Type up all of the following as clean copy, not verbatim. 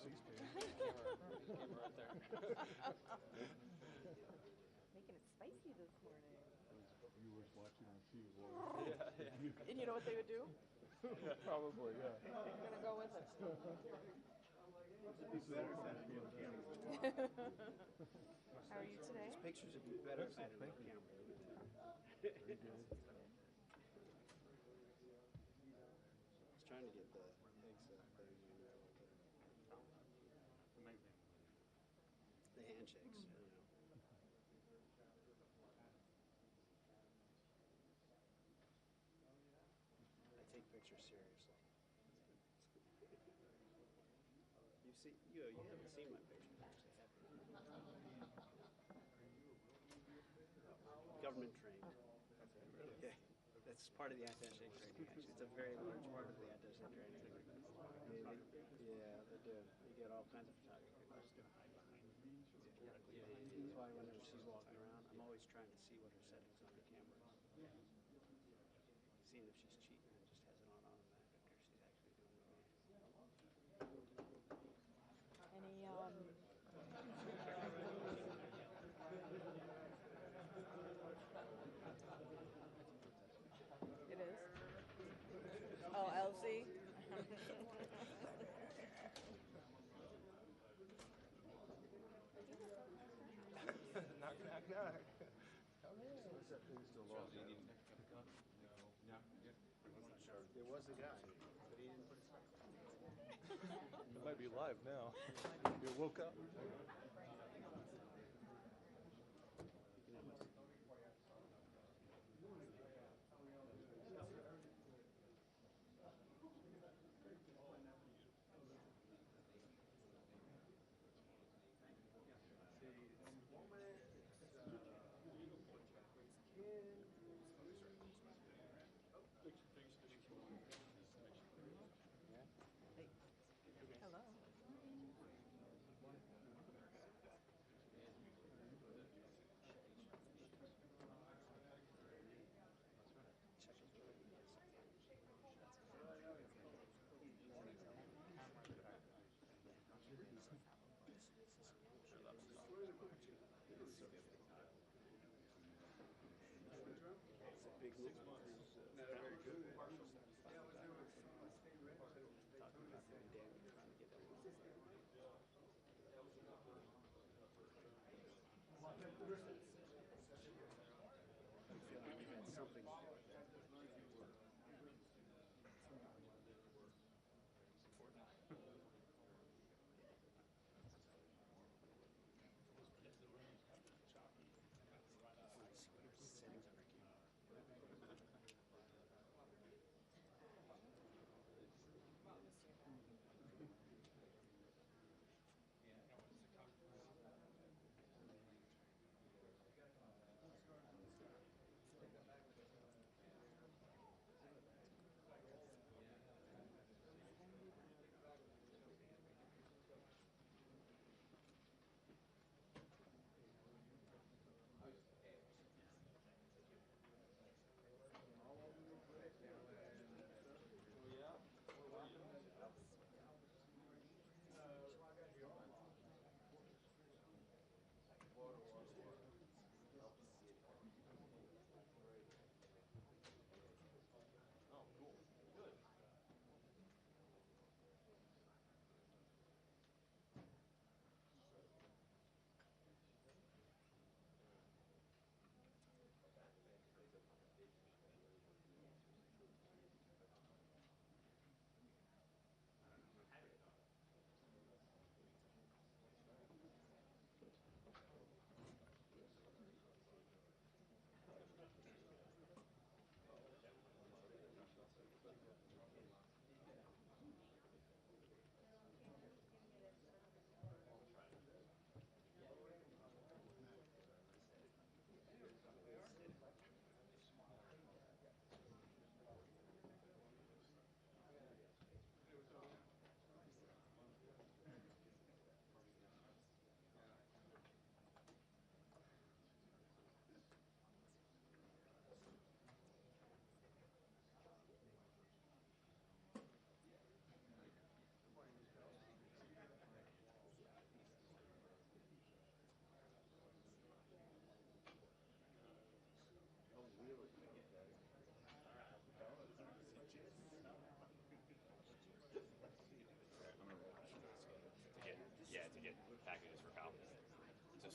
Camera right there. Making it spicy this morning. Viewers watching on TV. And you know what they would do? Probably, yeah. I'm gonna go with it. This is better than camera. How are you today? These pictures would be better if I had a real camera. Very good. I was trying to get the Hegseth thing, the handshakes, you know. I take pictures seriously. You haven't seen my pictures, actually, have you? Government trained. Yeah, that's part of the attaché training, actually. It's a very large part of the attaché training. Yeah, they do. You get all kinds of photography. That's why whenever she's walking around, I'm always trying to see what her settings on her camera is. Seeing if she's cheating and just has it on automatic, or she's actually doing it right. Any It is. Oh, LZ. Knock, knock, knock. What's that thing still on? There was a guy, but he didn't put his It might be live now. You woke up. Hello. It's a big move. Very good. Talking about very damn trying to get that one. I feel like we've had something. Settings on our camera.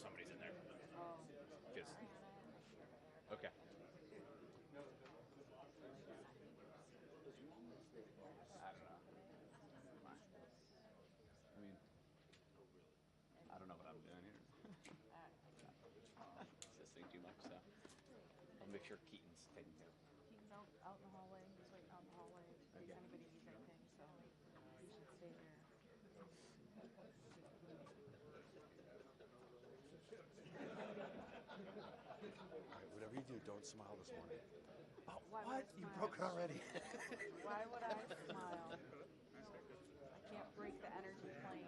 somebody's in there. Oh. Because, okay. I don't know. I mean, I don't know what I'm doing here. Assisting too much, so I'll make sure Keaton's taking care of it. He's out in the hallway. He's waiting out in the hallway in case Okay. anybody needs anything, so you should stay there. All right, whatever you do, don't smile this morning. Oh, Why would I what? You smile? broke it already. Why would I smile? I can't break the energy plane.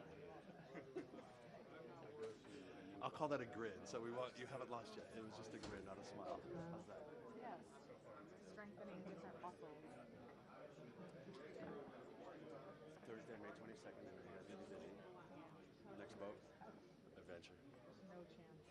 I'll call that a grin. So you haven't lost yet. It was just a grin, not a smile. How's that? Yes. Strengthening different muscles. Thursday, May 22nd, and we have Itty Bitty. Next boat, adventure. No chance for me.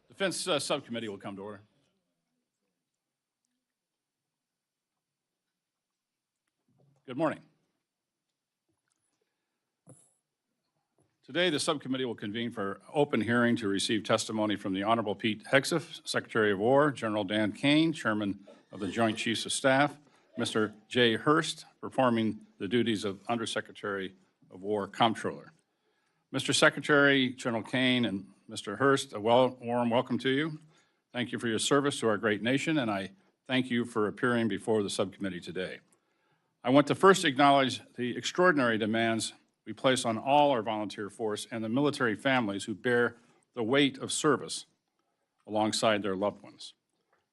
Defense Subcommittee will come to order. Good morning. Today, the subcommittee will convene for open hearing to receive testimony from the Honorable Pete Hegseth, Secretary of War, General Dan Caine, Chairman of the Joint Chiefs of Staff, Mr. Jay Hurst, performing the duties of Undersecretary of War Comptroller. Mr. Secretary, General Caine, and Mr. Hurst, a warm welcome to you. Thank you for your service to our great nation, and I thank you for appearing before the subcommittee today. I want to first acknowledge the extraordinary demands we place on all our volunteer force and the military families who bear the weight of service alongside their loved ones.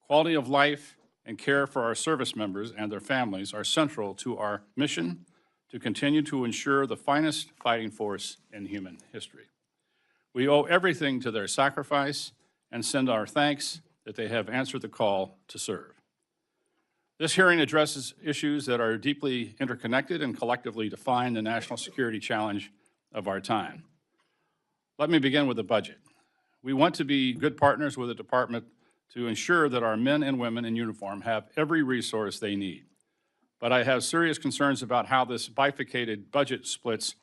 Quality of life and care for our service members and their families are central to our mission to continue to ensure the finest fighting force in human history. We owe everything to their sacrifice and send our thanks that they have answered the call to serve. This hearing addresses issues that are deeply interconnected and collectively define the national security challenge of our time. Let me begin with the budget. We want to be good partners with the department to ensure that our men and women in uniform have every resource they need. But I have serious concerns about how this bifurcated budget splits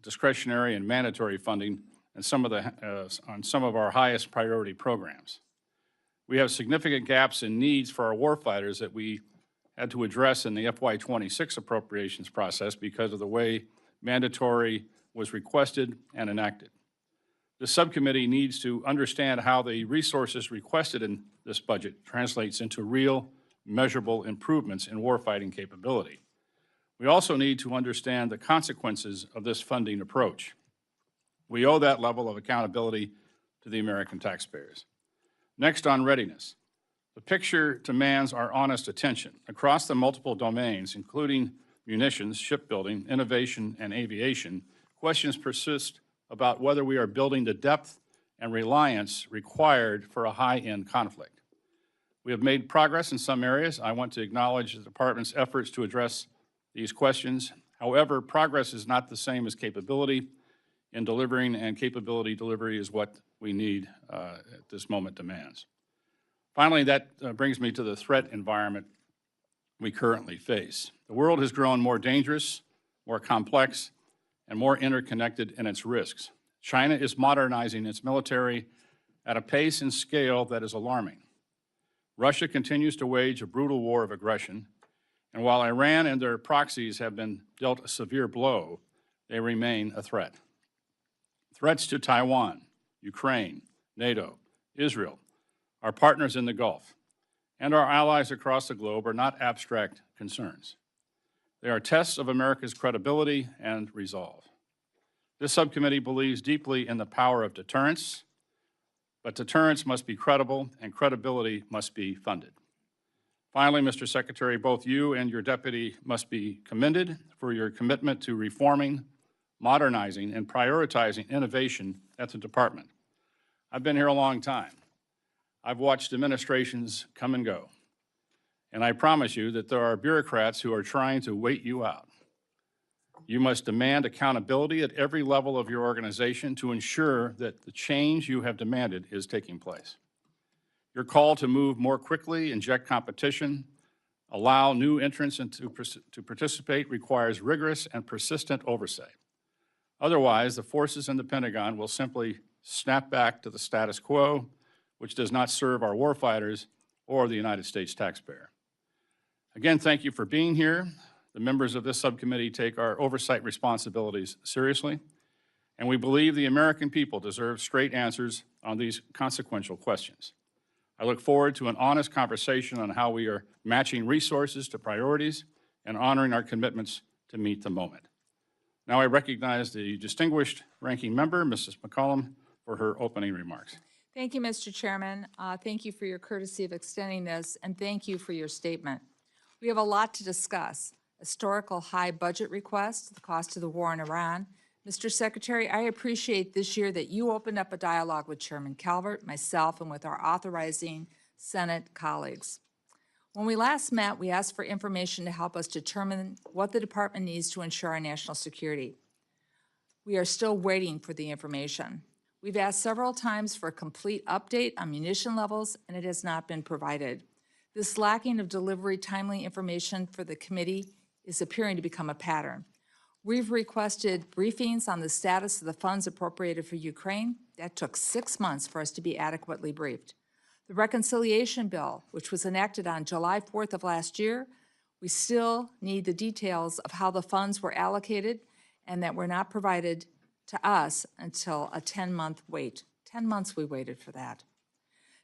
discretionary and mandatory funding and on some of our highest priority programs. We have significant gaps in needs for our warfighters that we had to address in the FY26 appropriations process because of the way mandatory was requested and enacted. The subcommittee needs to understand how the resources requested in this budget translates into real, measurable improvements in warfighting capability. We also need to understand the consequences of this funding approach. We owe that level of accountability to the American taxpayers. Next, on readiness. The picture demands our honest attention. Across the multiple domains, including munitions, shipbuilding, innovation, and aviation, questions persist about whether we are building the depth and reliance required for a high-end conflict. We have made progress in some areas. I want to acknowledge the department's efforts to address these questions. However, progress is not the same as capability in delivering, and capability delivery is what we need at this moment demands. Finally, that brings me to the threat environment we currently face. The world has grown more dangerous, more complex, and more interconnected in its risks. China is modernizing its military at a pace and scale that is alarming. Russia continues to wage a brutal war of aggression, and while Iran and their proxies have been dealt a severe blow, they remain a threat. Threats to Taiwan, Ukraine, NATO, Israel, our partners in the Gulf, and our allies across the globe are not abstract concerns. They are tests of America's credibility and resolve. This subcommittee believes deeply in the power of deterrence, but deterrence must be credible and credibility must be funded. Finally, Mr. Secretary, both you and your deputy must be commended for your commitment to reforming, modernizing, and prioritizing innovation at the department. I've been here a long time. I've watched administrations come and go, and I promise you that there are bureaucrats who are trying to wait you out. You must demand accountability at every level of your organization to ensure that the change you have demanded is taking place. Your call to move more quickly, inject competition, allow new entrants to participate requires rigorous and persistent oversight. Otherwise, the forces in the Pentagon will simply snap back to the status quo, which does not serve our warfighters or the United States taxpayer. Again, thank you for being here. The members of this subcommittee take our oversight responsibilities seriously, and we believe the American people deserve straight answers on these consequential questions. I look forward to an honest conversation on how we are matching resources to priorities and honoring our commitments to meet the moment. Now I recognize the distinguished ranking member, Mrs. McCollum, for her opening remarks. Thank you, Mr. Chairman. Thank you for your courtesy of extending this, and thank you for your statement. We have a lot to discuss. Historical high budget request, the cost of the war in Iran. Mr. Secretary, I appreciate this year that you opened up a dialogue with Chairman Calvert, myself, and with our authorizing Senate colleagues. When we last met, we asked for information to help us determine what the department needs to ensure our national security. We are still waiting for the information. We've asked several times for a complete update on munition levels, and it has not been provided. This lacking of delivery timely information for the committee is appearing to become a pattern. We've requested briefings on the status of the funds appropriated for Ukraine. That took 6 months for us to be adequately briefed. The reconciliation bill, which was enacted on July 4th of last year, we still need the details of how the funds were allocated and that were not provided to us until a 10-month wait. 10 months we waited for that.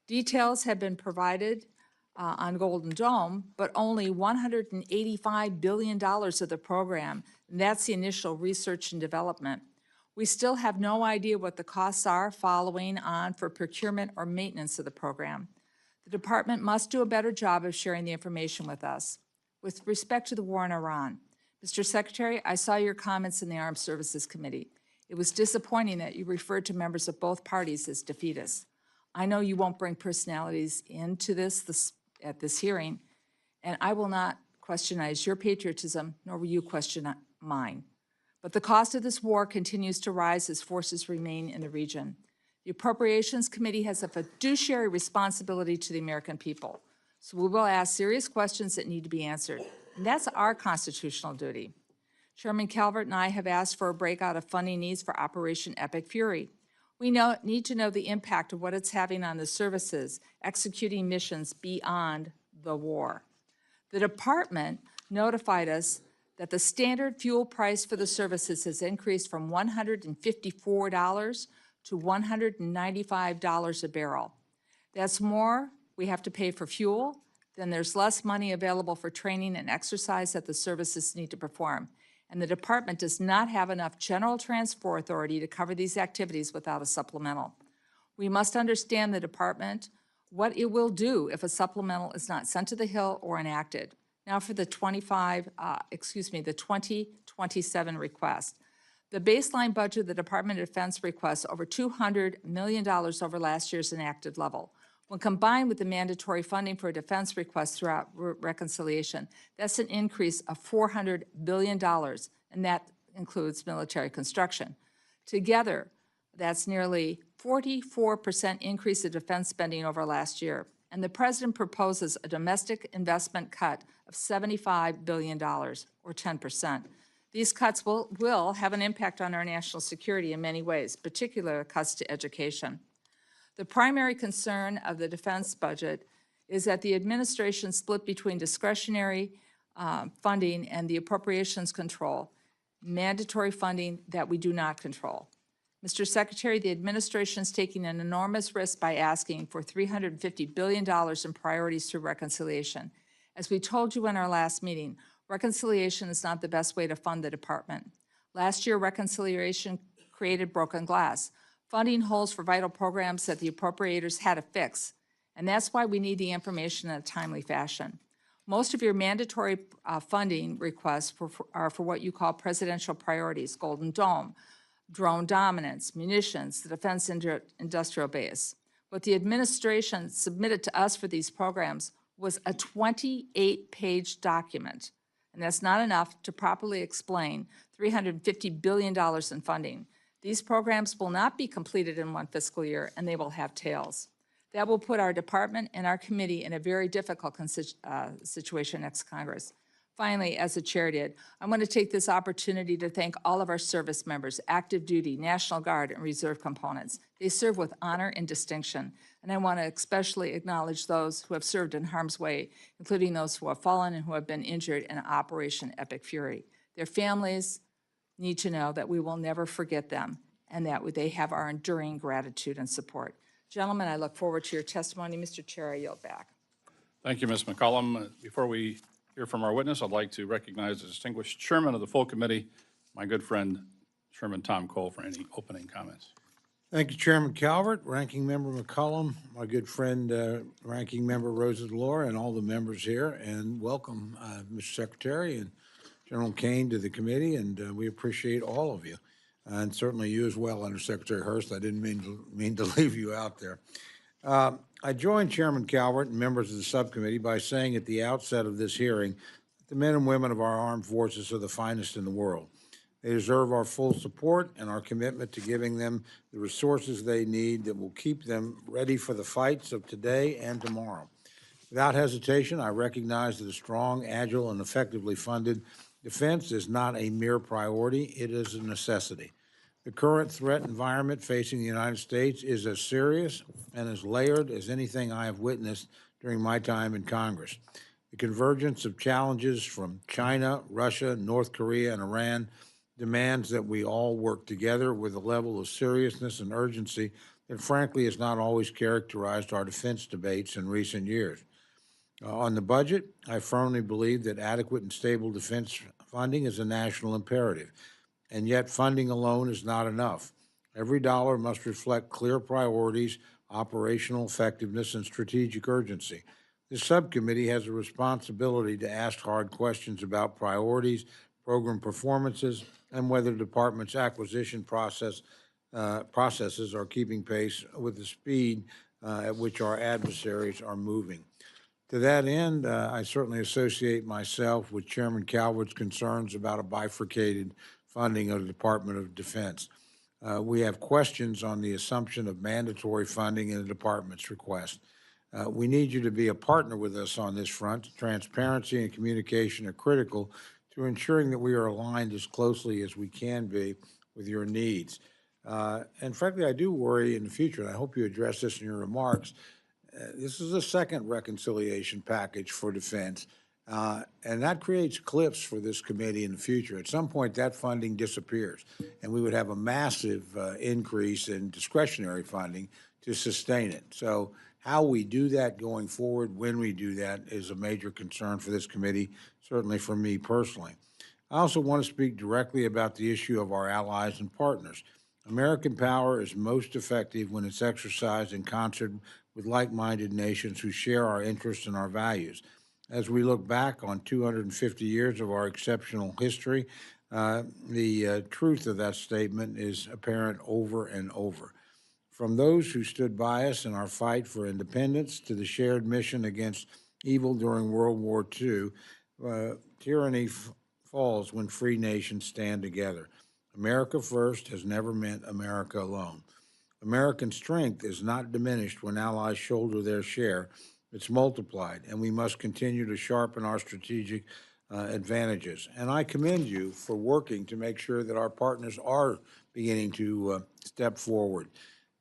Details have been provided on Golden Dome, but only $185 billion of the program, and that's the initial research and development. We still have no idea what the costs are following on for procurement or maintenance of the program. The department must do a better job of sharing the information with us. With respect to the war in Iran, Mr. Secretary, I saw your comments in the Armed Services Committee. It was disappointing that you referred to members of both parties as defeatists. I know you won't bring personalities into this at this hearing, and I will not questionize your patriotism, nor will you question mine. But the cost of this war continues to rise as forces remain in the region. The Appropriations Committee has a fiduciary responsibility to the American people, so we will ask serious questions that need to be answered, and that's our constitutional duty. Chairman Calvert and I have asked for a breakout of funding needs for Operation Epic Fury. We need to know the impact of what it's having on the services executing missions beyond the war. The department notified us that the standard fuel price for the services has increased from $154 to $195 a barrel. That's more we have to pay for fuel, then there's less money available for training and exercise that the services need to perform. And the department does not have enough general transport authority to cover these activities without a supplemental. We must understand the department, what it will do if a supplemental is not sent to the Hill or enacted. Now for the 2027 request. The baseline budget of the Department of Defense requests over $200 million over last year's enacted level. When combined with the mandatory funding for defense requests throughout reconciliation, that's an increase of $400 billion, and that includes military construction. Together, that's nearly 44% increase in defense spending over last year. And the President proposes a domestic investment cut of $75 billion, or 10%. These cuts will have an impact on our national security in many ways, particularly cuts to education. The primary concern of the defense budget is that the administration split between discretionary funding and the appropriations control, mandatory funding that we do not control. Mr. Secretary, the administration is taking an enormous risk by asking for $350 billion in priorities through reconciliation. As we told you in our last meeting, reconciliation is not the best way to fund the department. Last year, reconciliation created broken glass, funding holes for vital programs that the appropriators had to fix. And that's why we need the information in a timely fashion. Most of your mandatory funding requests are for what you call presidential priorities: Golden Dome, drone dominance, munitions, the defense industrial base. What the administration submitted to us for these programs was a 28-page document, and that's not enough to properly explain $350 billion in funding. These programs will not be completed in one fiscal year, and they will have tails. That will put our department and our committee in a very difficult situation next Congress. Finally, as the chair did, I want to take this opportunity to thank all of our service members, active duty, National Guard, and Reserve components. They serve with honor and distinction, and I want to especially acknowledge those who have served in harm's way, including those who have fallen and who have been injured in Operation Epic Fury. Their families need to know that we will never forget them and that they have our enduring gratitude and support. Gentlemen, I look forward to your testimony. Mr. Chair, I yield back. Thank you, Ms. McCollum. Before we hear from our witness, I'd like to recognize the distinguished chairman of the full committee, my good friend, Chairman Tom Cole, for any opening comments. Thank you, Chairman Calvert, Ranking Member McCollum, my good friend, Ranking Member Rosa DeLore, and all the members here, and welcome, Mr. Secretary and General Caine to the committee, and we appreciate all of you, and certainly you as well, Under Secretary Hurst. I didn't mean to leave you out there. I joined Chairman Calvert and members of the subcommittee by saying at the outset of this hearing that the men and women of our armed forces are the finest in the world. They deserve our full support and our commitment to giving them the resources they need that will keep them ready for the fights of today and tomorrow. Without hesitation, I recognize that a strong, agile, and effectively funded defense is not a mere priority, it is a necessity. The current threat environment facing the United States is as serious and as layered as anything I have witnessed during my time in Congress. The convergence of challenges from China, Russia, North Korea, and Iran demands that we all work together with a level of seriousness and urgency that frankly has not always characterized our defense debates in recent years. On the budget, I firmly believe that adequate and stable defense funding is a national imperative. And yet funding alone is not enough. Every dollar must reflect clear priorities, operational effectiveness, and strategic urgency. This subcommittee has a responsibility to ask hard questions about priorities, program performances, and whether the department's acquisition processes are keeping pace with the speed at which our adversaries are moving. To that end, I certainly associate myself with Chairman Calvert's concerns about a bifurcated funding of the Department of Defense. We have questions on the assumption of mandatory funding in the department's request. We need you to be a partner with us on this front. Transparency and communication are critical to ensuring that we are aligned as closely as we can be with your needs. And frankly, I do worry in the future, and I hope you address this in your remarks. This is the second reconciliation package for defense. And that creates cliffs for this committee in the future. At some point, that funding disappears, and we would have a massive increase in discretionary funding to sustain it. So how we do that going forward, when we do that, is a major concern for this committee, certainly for me personally. I also want to speak directly about the issue of our allies and partners. American power is most effective when it's exercised in concert with like-minded nations who share our interests and our values. As we look back on 250 years of our exceptional history, the truth of that statement is apparent over and over. From those who stood by us in our fight for independence to the shared mission against evil during World War II, tyranny falls when free nations stand together. America first has never meant America alone. American strength is not diminished when allies shoulder their share. It's multiplied, and we must continue to sharpen our strategic advantages. And I commend you for working to make sure that our partners are beginning to step forward.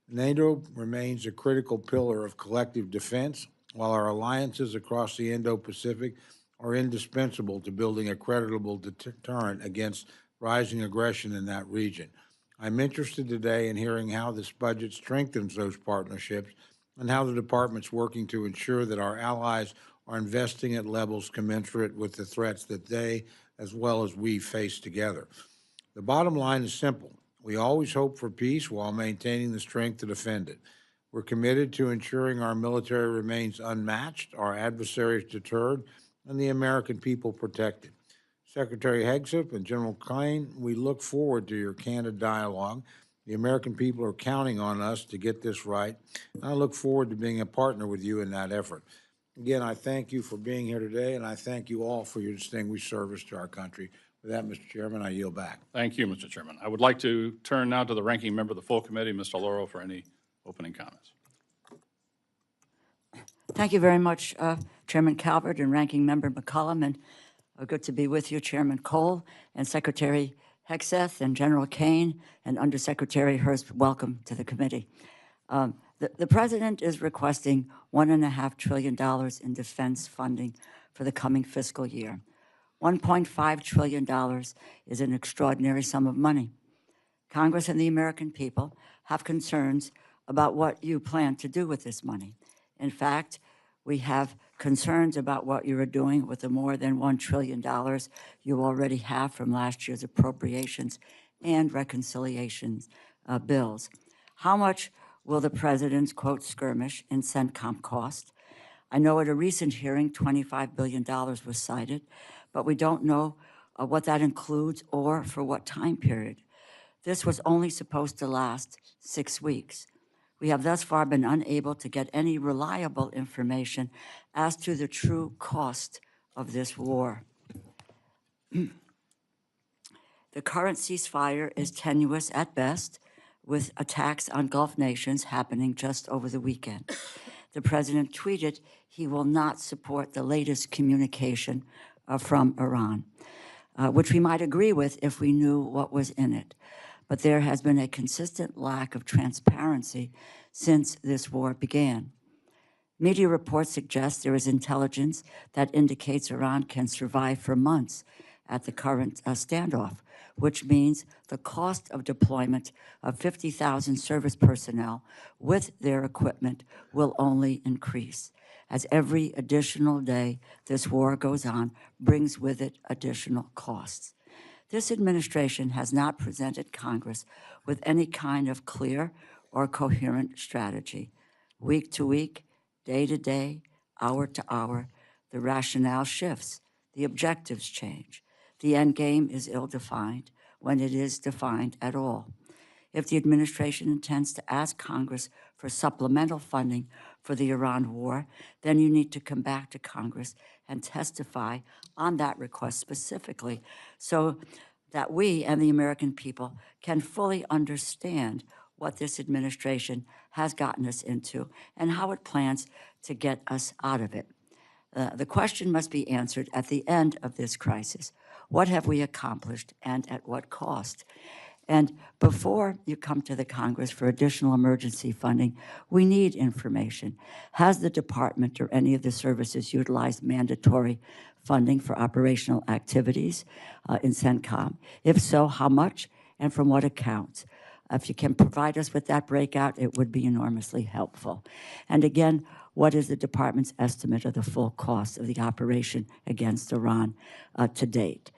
NATO remains a critical pillar of collective defense, while our alliances across the Indo-Pacific are indispensable to building a credible deterrent against rising aggression in that region. I'm interested today in hearing how this budget strengthens those partnerships and how the department's working to ensure that our allies are investing at levels commensurate with the threats that they, as well as we, face together. The bottom line is simple. We always hope for peace while maintaining the strength to defend it. We're committed to ensuring our military remains unmatched, our adversaries deterred, and the American people protected. Secretary Hegseth and General Caine, we look forward to your candid dialogue. The American people are counting on us to get this right, and I look forward to being a partner with you in that effort. Again, I thank you for being here today, and I thank you all for your distinguished service to our country. With that, Mr. Chairman, I yield back. Thank you, Mr. Chairman. I would like to turn now to the ranking member of the full committee, Mr. Lauro, for any opening comments. Thank you very much, Chairman Calvert and Ranking Member McCollum, and good to be with you, Chairman Cole and Secretary Hegseth and General Caine and Undersecretary Hurst. Welcome to the committee. The President is requesting $1.5 trillion in defense funding for the coming fiscal year. $1.5 trillion is an extraordinary sum of money. Congress and the American people have concerns about what you plan to do with this money. In fact, we have concerns about what you are doing with the more than $1 trillion you already have from last year's appropriations and reconciliations bills. How much will the President's, quote, skirmish in CENTCOM cost? I know at a recent hearing, $25 billion was cited, but we don't know what that includes or for what time period. This was only supposed to last 6 weeks. We have thus far been unable to get any reliable information as to the true cost of this war. The current ceasefire is tenuous at best, with attacks on Gulf nations happening just over the weekend. The President tweeted he will not support the latest communication from Iran, which we might agree with if we knew what was in it. But there has been a consistent lack of transparency since this war began. Media reports suggest there is intelligence that indicates Iran can survive for months at the current standoff, which means the cost of deployment of 50,000 service personnel with their equipment will only increase, as every additional day this war goes on brings with it additional costs. This administration has not presented Congress with any kind of clear or coherent strategy. Week to week, day to day, hour to hour, the rationale shifts, the objectives change. The end game is ill-defined when it is defined at all. If the administration intends to ask Congress for supplemental funding for the Iran war, then you need to come back to Congress and testify on that request specifically so that we and the American people can fully understand what this administration has gotten us into and how it plans to get us out of it. The question must be answered at the end of this crisis. What have we accomplished and at what cost? And before you come to the Congress for additional emergency funding, we need information. Has the department or any of the services utilized mandatory funding for operational activities in CENTCOM? If so, how much and from what accounts? If you can provide us with that breakout, it would be enormously helpful. And again, what is the department's estimate of the full cost of the operation against Iran to date?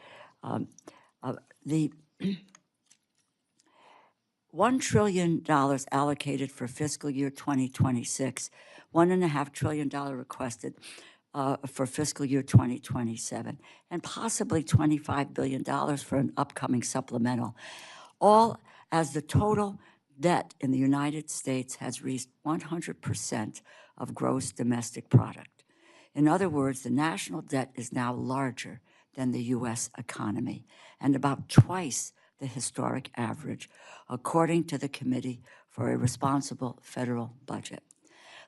The $1 trillion allocated for fiscal year 2026, $1.5 trillion requested for fiscal year 2027, and possibly $25 billion for an upcoming supplemental, all as the total debt in the United States has reached 100% of gross domestic product. In other words, the national debt is now larger than the U.S. economy and about twice the historic average, according to the Committee for a Responsible Federal Budget.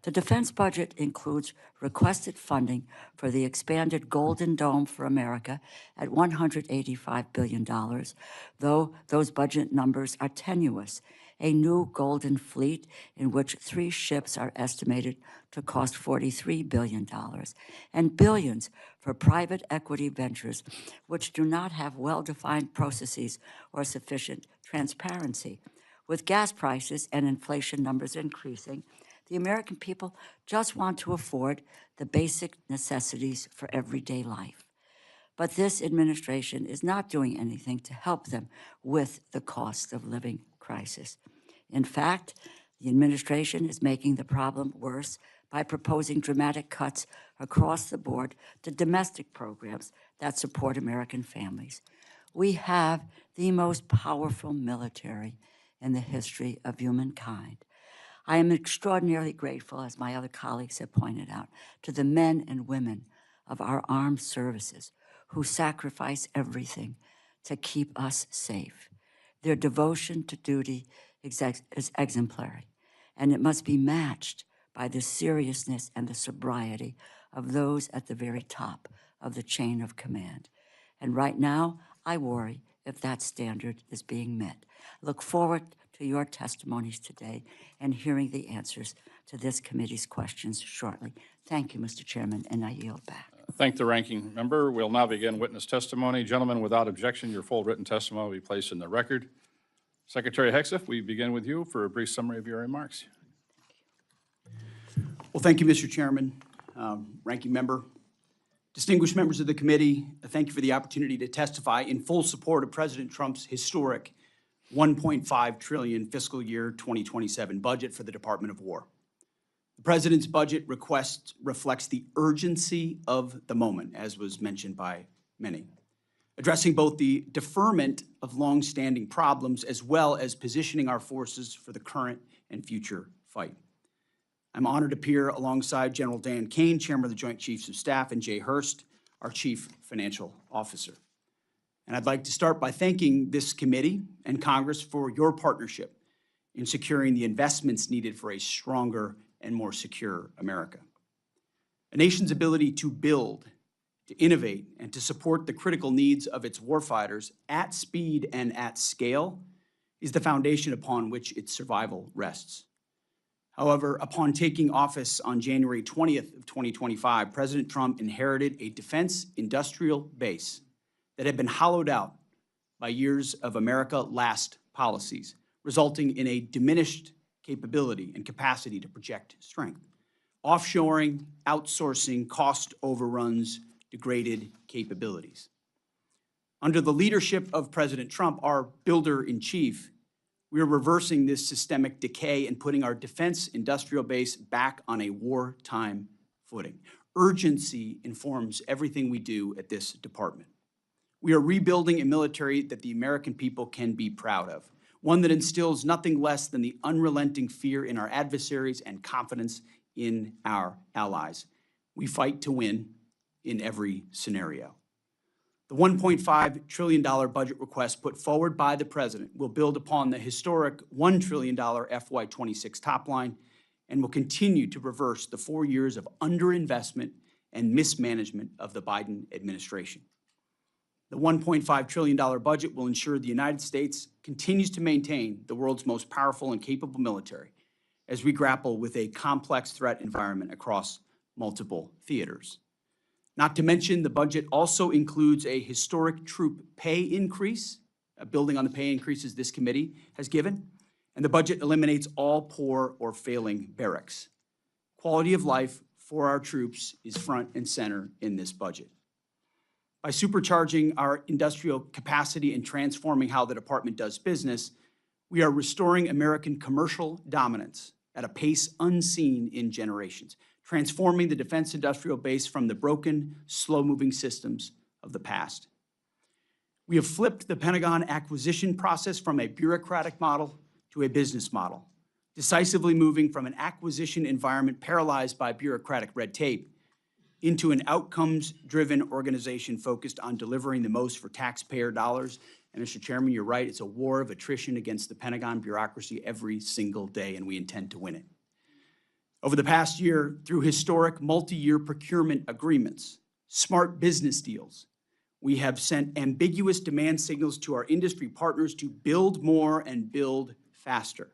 The defense budget includes requested funding for the expanded Golden Dome for America at $185 billion, though those budget numbers are tenuous. A new Golden Fleet, in which 3 ships are estimated to cost $43 billion, and billions for private equity ventures, which do not have well-defined processes or sufficient transparency. With gas prices and inflation numbers increasing, the American people just want to afford the basic necessities for everyday life. But this administration is not doing anything to help them with the cost of living crisis. In fact, the administration is making the problem worse by proposing dramatic cuts across the board to domestic programs that support American families. We have the most powerful military in the history of humankind. I am extraordinarily grateful, as my other colleagues have pointed out, to the men and women of our armed services who sacrifice everything to keep us safe. Their devotion to duty is exemplary, and it must be matched by the seriousness and the sobriety of those at the very top of the chain of command. And right now, I worry if that standard is being met. I look forward to your testimonies today and hearing the answers to this committee's questions shortly. Thank you, Mr. Chairman, and I yield back. Thank the ranking member. We'll now begin witness testimony. Gentlemen, without objection, your full written testimony will be placed in the record. Secretary Hegseth, we begin with you for a brief summary of your remarks. Well, thank you, Mr. Chairman, ranking member, distinguished members of the committee. Thank you for the opportunity to testify in full support of President Trump's historic $1.5 trillion fiscal year 2027 budget for the Department of War. The President's budget request reflects the urgency of the moment, as was mentioned by many, addressing both the deferment of longstanding problems as well as positioning our forces for the current and future fight. I'm honored to appear alongside General Dan Caine, Chairman of the Joint Chiefs of Staff, and Jay Hurst, our Chief Financial Officer. And I'd like to start by thanking this committee and Congress for your partnership in securing the investments needed for a stronger and more secure America. A nation's ability to build, to innovate, and to support the critical needs of its warfighters at speed and at scale is the foundation upon which its survival rests. However, upon taking office on January 20th of 2025, President Trump inherited a defense industrial base that had been hollowed out by years of America-last policies, resulting in a diminished capability and capacity to project strength. Offshoring, outsourcing, cost overruns, degraded capabilities. Under the leadership of President Trump, our builder-in-chief, we are reversing this systemic decay and putting our defense industrial base back on a wartime footing. Urgency informs everything we do at this department. We are rebuilding a military that the American people can be proud of, one that instills nothing less than the unrelenting fear in our adversaries and confidence in our allies. We fight to win in every scenario. The $1.5 trillion budget request put forward by the President will build upon the historic $1 trillion FY26 top line and will continue to reverse the 4 years of underinvestment and mismanagement of the Biden administration. The $1.5 trillion budget will ensure the United States continues to maintain the world's most powerful and capable military as we grapple with a complex threat environment across multiple theaters. Not to mention, the budget also includes a historic troop pay increase, building on the pay increases this committee has given, and the budget eliminates all poor or failing barracks. Quality of life for our troops is front and center in this budget. By supercharging our industrial capacity and transforming how the department does business, we are restoring American commercial dominance at a pace unseen in generations, transforming the defense industrial base from the broken, slow-moving systems of the past. We have flipped the Pentagon acquisition process from a bureaucratic model to a business model, decisively moving from an acquisition environment paralyzed by bureaucratic red tape into an outcomes-driven organization focused on delivering the most for taxpayer dollars. And Mr. Chairman, you're right, it's a war of attrition against the Pentagon bureaucracy every single day, and we intend to win it. Over the past year, through historic multi-year procurement agreements, smart business deals, we have sent ambiguous demand signals to our industry partners to build more and build faster.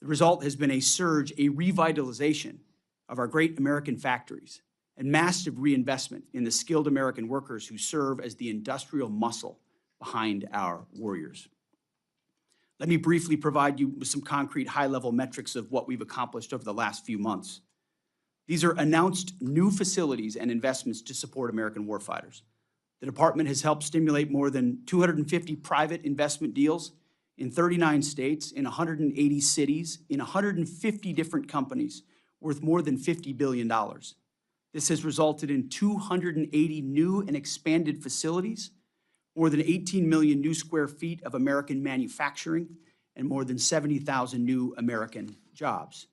The result has been a surge, a revitalization of our great American factories and massive reinvestment in the skilled American workers who serve as the industrial muscle behind our warriors. Let me briefly provide you with some concrete high-level metrics of what we've accomplished over the last few months. These are announced new facilities and investments to support American warfighters. The department has helped stimulate more than 250 private investment deals in 39 states, in 180 cities, in 150 different companies, worth more than $50 billion. This has resulted in 280 new and expanded facilities, more than 18 million new square feet of American manufacturing, and more than 70,000 new American jobs.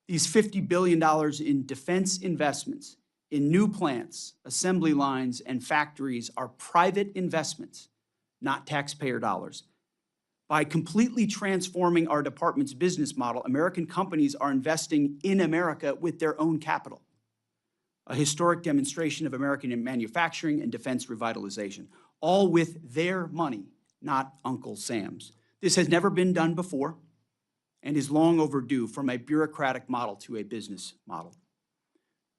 These $50 billion in defense investments, in new plants, assembly lines, and factories are private investments, not taxpayer dollars. By completely transforming our department's business model, American companies are investing in America with their own capital. A historic demonstration of American manufacturing and defense revitalization, all with their money, not Uncle Sam's. This has never been done before and is long overdue from a bureaucratic model to a business model.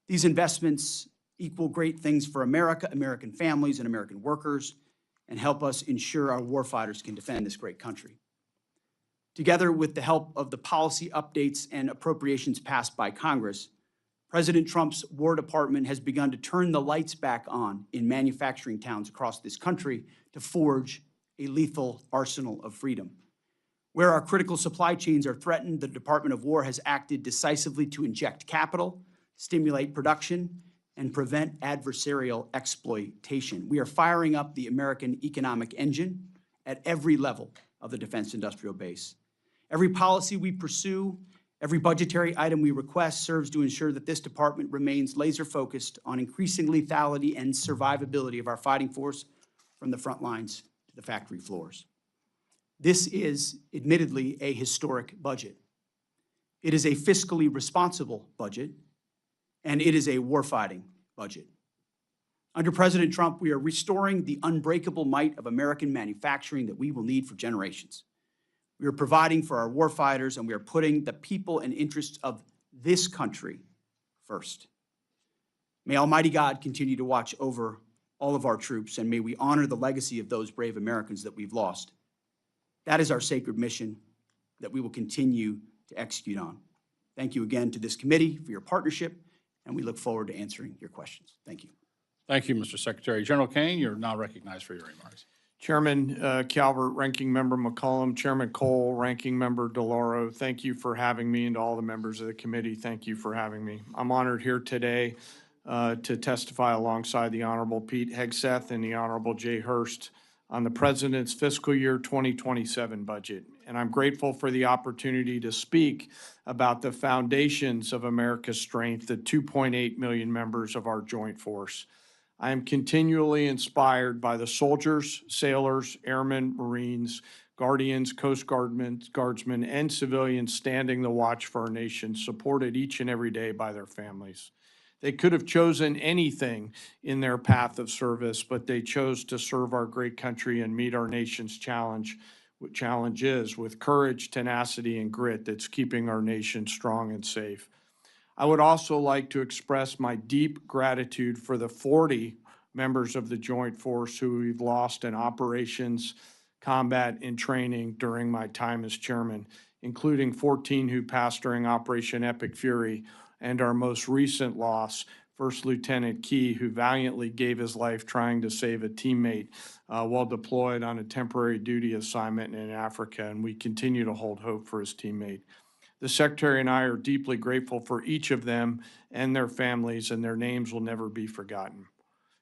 These investments equal great things for America, American families, and American workers, and help us ensure our warfighters can defend this great country. Together with the help of the policy updates and appropriations passed by Congress, President Trump's War Department has begun to turn the lights back on in manufacturing towns across this country to forge a lethal arsenal of freedom. Where our critical supply chains are threatened, the Department of War has acted decisively to inject capital, stimulate production, and prevent adversarial exploitation. We are firing up the American economic engine at every level of the defense industrial base. Every policy we pursue, every budgetary item we request serves to ensure that this department remains laser-focused on increasing lethality and survivability of our fighting force from the front lines to the factory floors. This is admittedly a historic budget. It is a fiscally responsible budget, and it is a warfighting budget. Under President Trump, we are restoring the unbreakable might of American manufacturing that we will need for generations. We are providing for our warfighters, and we are putting the people and interests of this country first. May Almighty God continue to watch over all of our troops, and may we honor the legacy of those brave Americans that we've lost. That is our sacred mission that we will continue to execute on. Thank you again to this committee for your partnership, and we look forward to answering your questions. Thank you. Thank you, Mr. Secretary. General Caine, you're now recognized for your remarks. Chairman Calvert, Ranking Member McCollum, Chairman Cole, Ranking Member DeLauro, thank you for having me, and to all the members of the committee, thank you for having me. I'm honored here today to testify alongside the Honorable Pete Hegseth and the Honorable Jay Hurst on the President's fiscal year 2027 budget. And I'm grateful for the opportunity to speak about the foundations of America's strength, the 2.8 million members of our joint force. I am continually inspired by the soldiers, sailors, airmen, Marines, Guardians, Coast Guardsmen, and civilians standing the watch for our nation, supported each and every day by their families. They could have chosen anything in their path of service, but they chose to serve our great country and meet our nation's challenges with courage, tenacity, and grit that's keeping our nation strong and safe. I would also like to express my deep gratitude for the 40 members of the Joint Force who we've lost in operations, combat, and training during my time as chairman, including 14 who passed during Operation Epic Fury, and our most recent loss, First Lieutenant Key, who valiantly gave his life trying to save a teammate while deployed on a temporary duty assignment in Africa, and we continue to hold hope for his teammate. The Secretary and I are deeply grateful for each of them and their families, and their names will never be forgotten.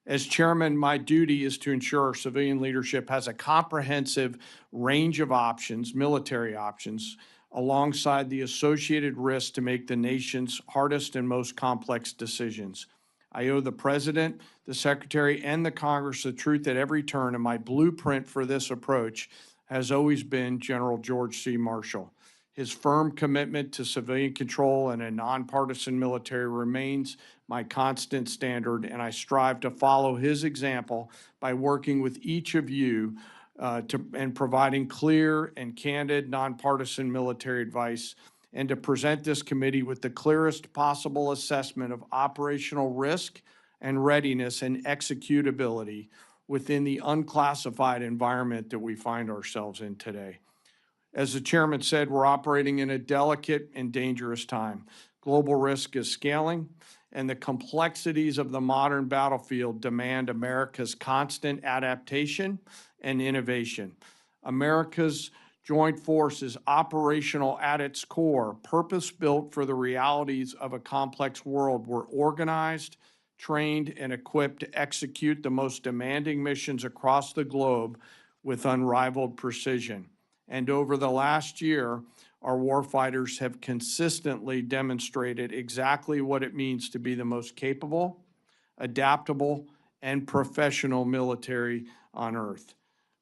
As chairman, my duty is to ensure our civilian leadership has a comprehensive range of options, military options, alongside the associated risks to make the nation's hardest and most complex decisions. I owe the President, the Secretary, and the Congress the truth at every turn, and my blueprint for this approach has always been General George C. Marshall. His firm commitment to civilian control and a nonpartisan military remains my constant standard, and I strive to follow his example by working with each of you and providing clear and candid nonpartisan military advice, and to present this committee with the clearest possible assessment of operational risk and readiness and executability within the unclassified environment that we find ourselves in today. As the chairman said, we're operating in a delicate and dangerous time. Global risk is scaling, and the complexities of the modern battlefield demand America's constant adaptation and innovation. America's joint force is operational at its core, purpose-built for the realities of a complex world. We're organized, trained, and equipped to execute the most demanding missions across the globe with unrivaled precision. And over the last year, our warfighters have consistently demonstrated exactly what it means to be the most capable, adaptable, and professional military on earth.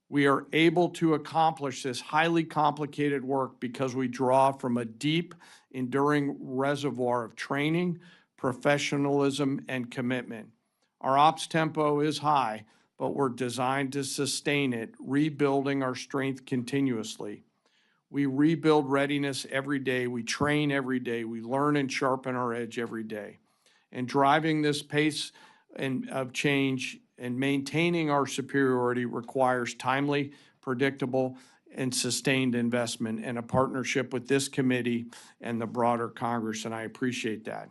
We are able to accomplish this highly complicated work because we draw from a deep, enduring reservoir of training, professionalism, and commitment. Our ops tempo is high, but we're designed to sustain it, rebuilding our strength continuously. We rebuild readiness every day. We train every day. We learn and sharpen our edge every day. And driving this pace of change and maintaining our superiority requires timely, predictable, and sustained investment and a partnership with this committee and the broader Congress, and I appreciate that.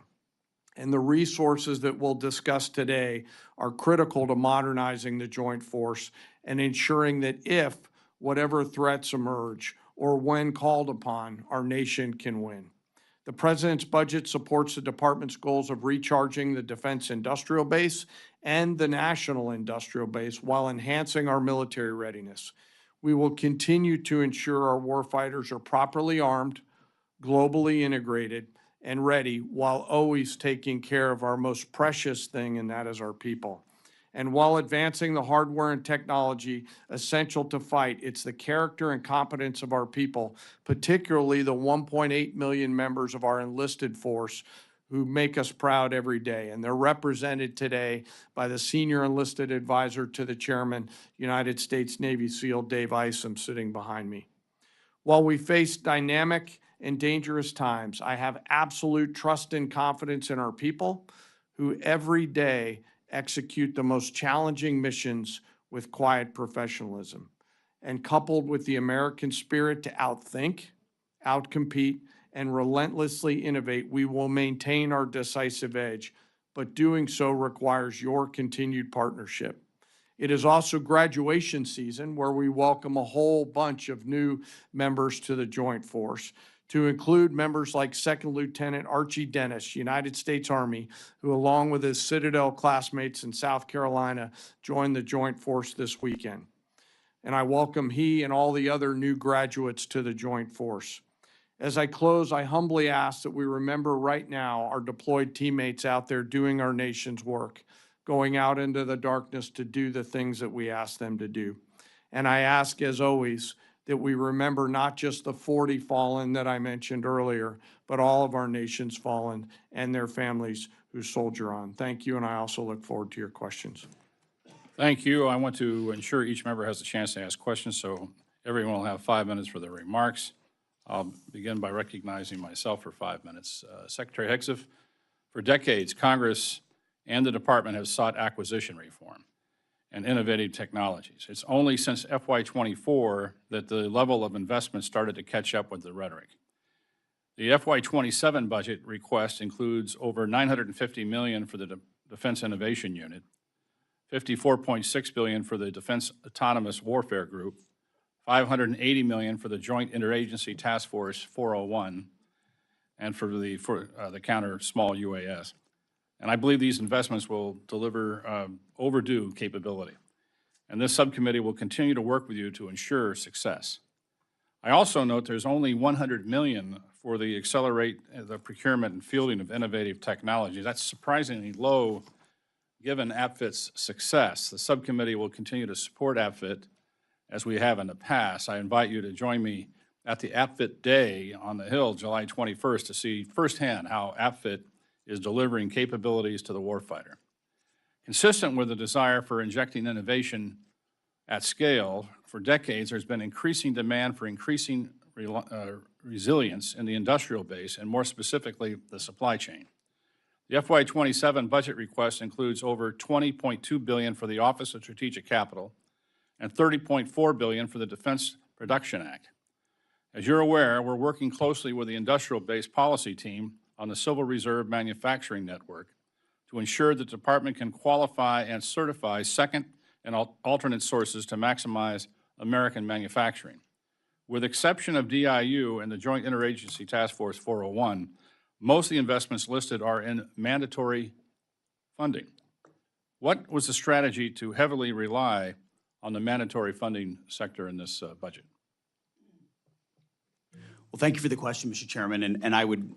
And the resources that we'll discuss today are critical to modernizing the joint force and ensuring that if whatever threats emerge or when called upon, our nation can win. The President's budget supports the Department's goals of recharging the defense industrial base and the national industrial base while enhancing our military readiness. We will continue to ensure our warfighters are properly armed, globally integrated, and ready, while always taking care of our most precious thing, and that is our people. And while advancing the hardware and technology essential to fight, it's the character and competence of our people, particularly the 1.8 million members of our enlisted force, who make us proud every day. And they're represented today by the Senior Enlisted Advisor to the Chairman, United States Navy SEAL Dave Isom, sitting behind me. While we face dynamic and dangerous times, I have absolute trust and confidence in our people who every day execute the most challenging missions with quiet professionalism. And coupled with the American spirit to outthink, outcompete, and relentlessly innovate, we will maintain our decisive edge, but doing so requires your continued partnership. It is also graduation season, where we welcome a whole bunch of new members to the Joint Force, to include members like Second Lieutenant Archie Dennis, United States Army, who along with his Citadel classmates in South Carolina joined the Joint Force this weekend. And I welcome he and all the other new graduates to the Joint Force. As I close, I humbly ask that we remember right now our deployed teammates out there doing our nation's work, going out into the darkness to do the things that we ask them to do. And I ask, as always, that we remember not just the 40 fallen that I mentioned earlier, but all of our nation's fallen and their families who soldier on. Thank you, and I also look forward to your questions. Thank you. I want to ensure each member has a chance to ask questions, so everyone will have 5 minutes for their remarks. I'll begin by recognizing myself for 5 minutes. Secretary Hegseth, for decades, Congress and the Department have sought acquisition reform and innovative technologies. It's only since FY24 that the level of investment started to catch up with the rhetoric. The FY27 budget request includes over $950 million for the Defense Innovation Unit, $54.6 billion for the Defense Autonomous Warfare Group, $580 million for the Joint Interagency Task Force 401, and for the Counter Small UAS, and I believe these investments will deliver overdue capability. And this subcommittee will continue to work with you to ensure success. I also note there's only $100 million for the accelerate the procurement and fielding of innovative technologies. That's surprisingly low given APFIT's success. The subcommittee will continue to support APFIT as we have in the past. I invite you to join me at the APFIT Day on the Hill, July 21st, to see firsthand how APFIT is delivering capabilities to the warfighter. Consistent with the desire for injecting innovation at scale, for decades there's been increasing demand for increasing resilience in the industrial base, and more specifically, the supply chain. The FY27 budget request includes over $20.2 billion for the Office of Strategic Capital and $30.4 billion for the Defense Production Act. As you're aware, we're working closely with the industrial base policy team on the Civil Reserve Manufacturing Network to ensure the department can qualify and certify second and alternate sources to maximize American manufacturing. With exception of DIU and the Joint Interagency Task Force 401, most of the investments listed are in mandatory funding. What was the strategy to heavily rely on the mandatory funding sector in this budget? Well, thank you for the question, Mr. Chairman. And I would,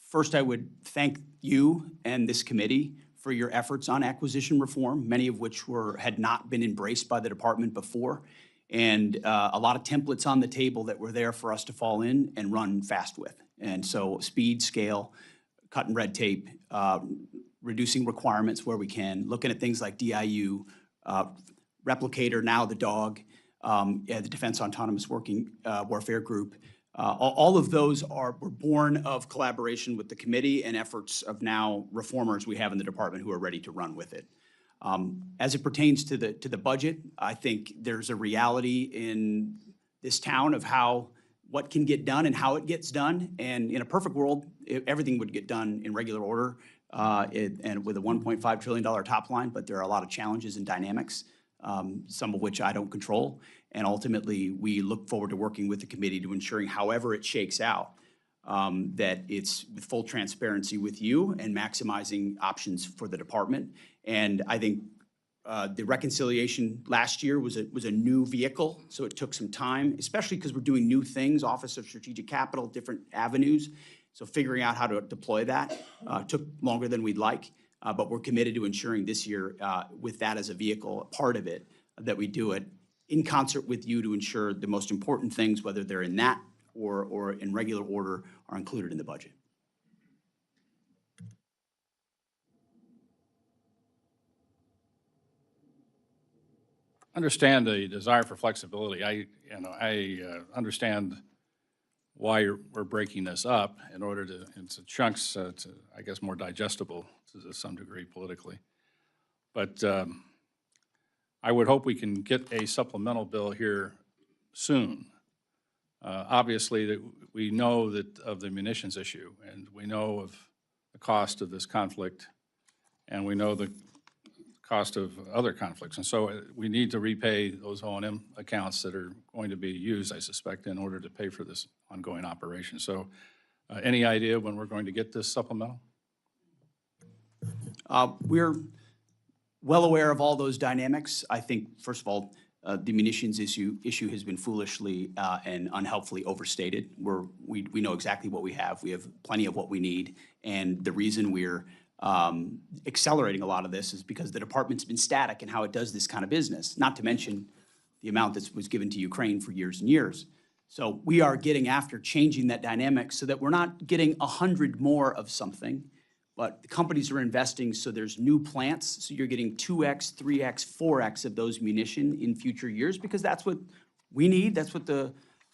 first I would thank you and this committee for your efforts on acquisition reform, many of which had not been embraced by the department before, and a lot of templates on the table that were there for us to fall in and run fast with. And so speed, scale, cutting red tape, reducing requirements where we can, looking at things like DIU, Replicator, now the DOG, the Defense Autonomous Warfare Group. All of those were born of collaboration with the committee and efforts of now reformers we have in the department who are ready to run with it. As it pertains to the budget, I think there's a reality in this town of what can get done and how it gets done. And in a perfect world, everything would get done in regular order and with a $1.5 trillion top line, but there are a lot of challenges and dynamics, some of which I don't control. And ultimately, we look forward to working with the committee to ensuring however it shakes out, that it's with full transparency with you and maximizing options for the department. And I think the reconciliation last year was a new vehicle, so it took some time, especially because we're doing new things, Office of Strategic Capital, different avenues. So figuring out how to deploy that took longer than we'd like, but we're committed to ensuring this year, with that as a vehicle, a part of it, that we do it in concert with you to ensure the most important things, whether they're in that or in regular order, are included in the budget. Understand the desire for flexibility. I understand why we're breaking this up in order to into chunks to, I guess, more digestible to some degree politically. But I would hope we can get a supplemental bill here soon. Obviously, that we know that of the munitions issue, and we know of the cost of this conflict, and we know the cost of other conflicts. And so we need to repay those O&M accounts that are going to be used, I suspect, in order to pay for this ongoing operation. So any idea when we're going to get this supplemental? We're well aware of all those dynamics. I think, first of all, the munitions issue has been foolishly and unhelpfully overstated. We know exactly what we have. We have plenty of what we need. And the reason we're accelerating a lot of this is because the department's been static in how it does this kind of business, not to mention the amount that was given to Ukraine for years and years. So we are getting after changing that dynamic so that we're not getting 100 more of something, but the companies are investing so there's new plants, so you're getting 2x, 3x, 4x of those munition in future years, because that's what we need, that's what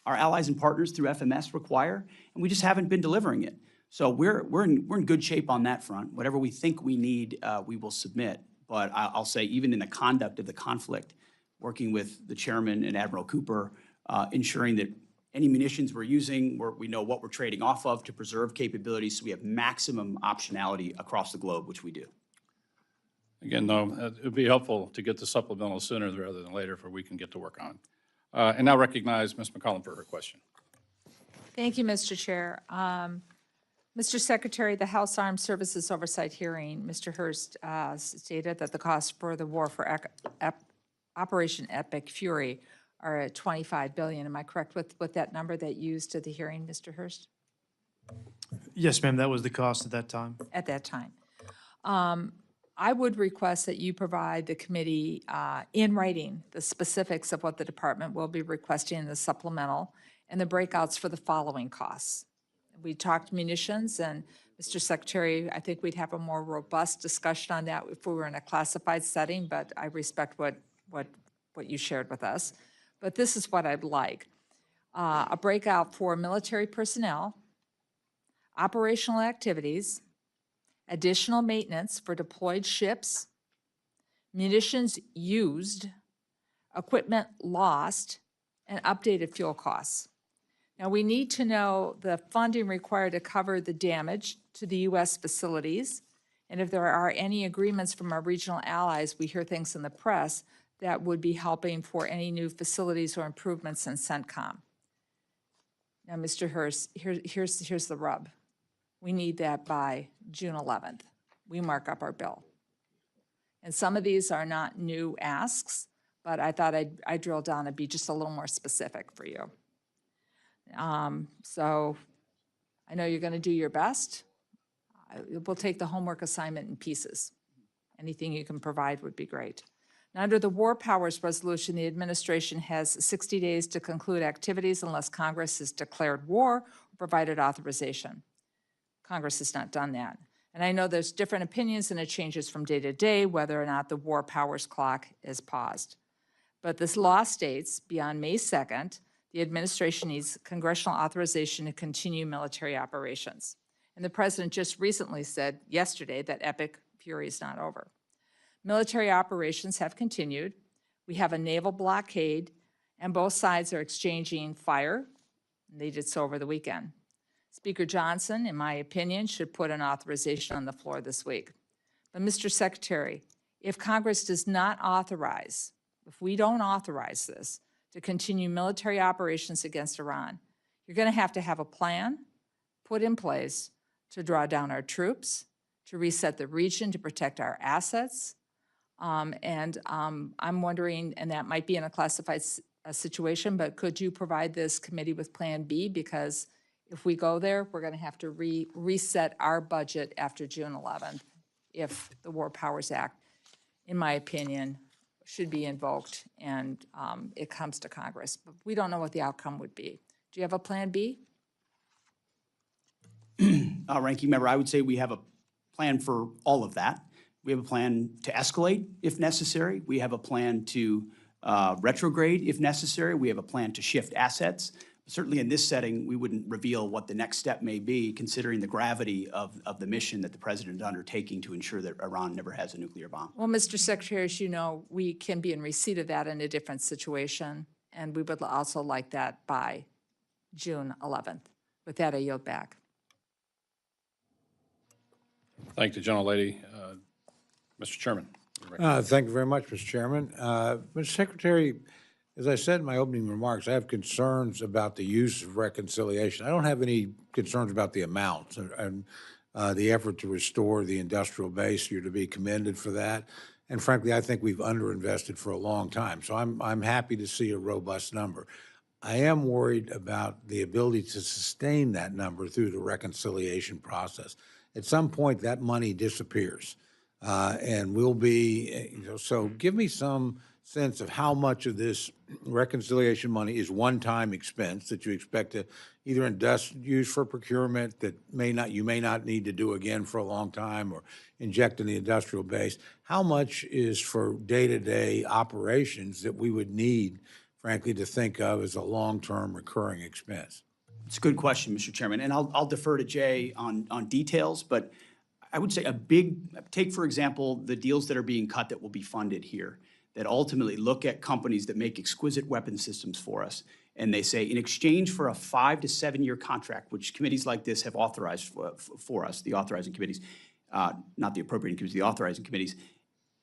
our allies and partners through FMS require, and we just haven't been delivering it. So we're in good shape on that front. Whatever we think we need, we will submit. But I'll say even in the conduct of the conflict, working with the chairman and Admiral Cooper, ensuring that any munitions we're using, we know what we're trading off of to preserve capabilities so we have maximum optionality across the globe, which we do. Again, though, it would be helpful to get the supplemental sooner rather than later, for we can get to work on. And now recognize Ms. McCollum for her question. Thank you, Mr. Chair. Mr. Secretary, the House Armed Services Oversight Hearing, Mr. Hurst stated that the costs for the war for Operation Epic Fury are at $25 billion. Am I correct with that number that you used at the hearing, Mr. Hurst? Yes, ma'am, that was the cost at that time. At that time. I would request that you provide the committee in writing the specifics of what the department will be requesting in the supplemental and the breakouts for the following costs. We talked munitions, and Mr. Secretary, I think we'd have a more robust discussion on that if we were in a classified setting, but I respect what you shared with us. But this is what I'd like. A breakout for military personnel, operational activities, additional maintenance for deployed ships, munitions used, equipment lost, and updated fuel costs. Now, we need to know the funding required to cover the damage to the U.S. facilities, and if there are any agreements from our regional allies, we hear things in the press, that would be helping for any new facilities or improvements in CENTCOM. Now, Mr. Hurst, here's the rub. We need that by June 11th. We mark up our bill. And some of these are not new asks, but I thought I'd drill down and be just a little more specific for you. So I know you're going to do your best. We'll take the homework assignment in pieces. Anything you can provide would be great. Now, under the War Powers Resolution, the administration has 60 days to conclude activities unless Congress has declared war or provided authorization. Congress has not done that. And I know there's different opinions and it changes from day to day whether or not the war powers clock is paused. But this law states beyond May 2nd, the administration needs congressional authorization to continue military operations. And the president just recently said yesterday that Epic Fury is not over. Military operations have continued. We have a naval blockade, and both sides are exchanging fire. They did so over the weekend. Speaker Johnson, in my opinion, should put an authorization on the floor this week. But Mr. Secretary, if Congress does not authorize, if we don't authorize this, to continue military operations against Iran, you're going to have a plan put in place to draw down our troops, to reset the region, to protect our assets. I'm wondering, and that might be in a classified situation, but could you provide this committee with Plan B? Because if we go there, we're going to have to reset our budget after June 11th if the War Powers Act, in my opinion, should be invoked and it comes to Congress. But we don't know what the outcome would be. Do you have a Plan B? Ranking Member, I would say we have a plan for all of that. We have a plan to escalate if necessary. We have a plan to retrograde if necessary. We have a plan to shift assets. Certainly in this setting, we wouldn't reveal what the next step may be, considering the gravity of the mission that the president is undertaking to ensure that Iran never has a nuclear bomb. Well, Mr. Secretary, as you know, we can be in receipt of that in a different situation, and we would also like that by June 11th. With that, I yield back. Thank the gentlelady. Mr. Chairman. Thank you very much, Mr. Chairman. Mr. Secretary, as I said in my opening remarks, I have concerns about the use of reconciliation. I don't have any concerns about the amounts and the effort to restore the industrial base. You're to be commended for that. And frankly, I think we've underinvested for a long time. So I'm happy to see a robust number. I am worried about the ability to sustain that number through the reconciliation process. At some point, that money disappears. And we'll be, so give me some sense of how much of this reconciliation money is one-time expense that you expect to either use for procurement that you may not need to do again for a long time or inject in the industrial base. How much is for day-to-day operations that we would need, frankly, to think of as a long-term recurring expense? It's a good question, Mr. Chairman, and I'll defer to Jay on details, but I would say take, for example, the deals that are being cut that will be funded here, that ultimately look at companies that make exquisite weapon systems for us, and they say, in exchange for a 5 to 7 year contract, which committees like this have authorized for us, the authorizing committees, not the appropriating committees, the authorizing committees,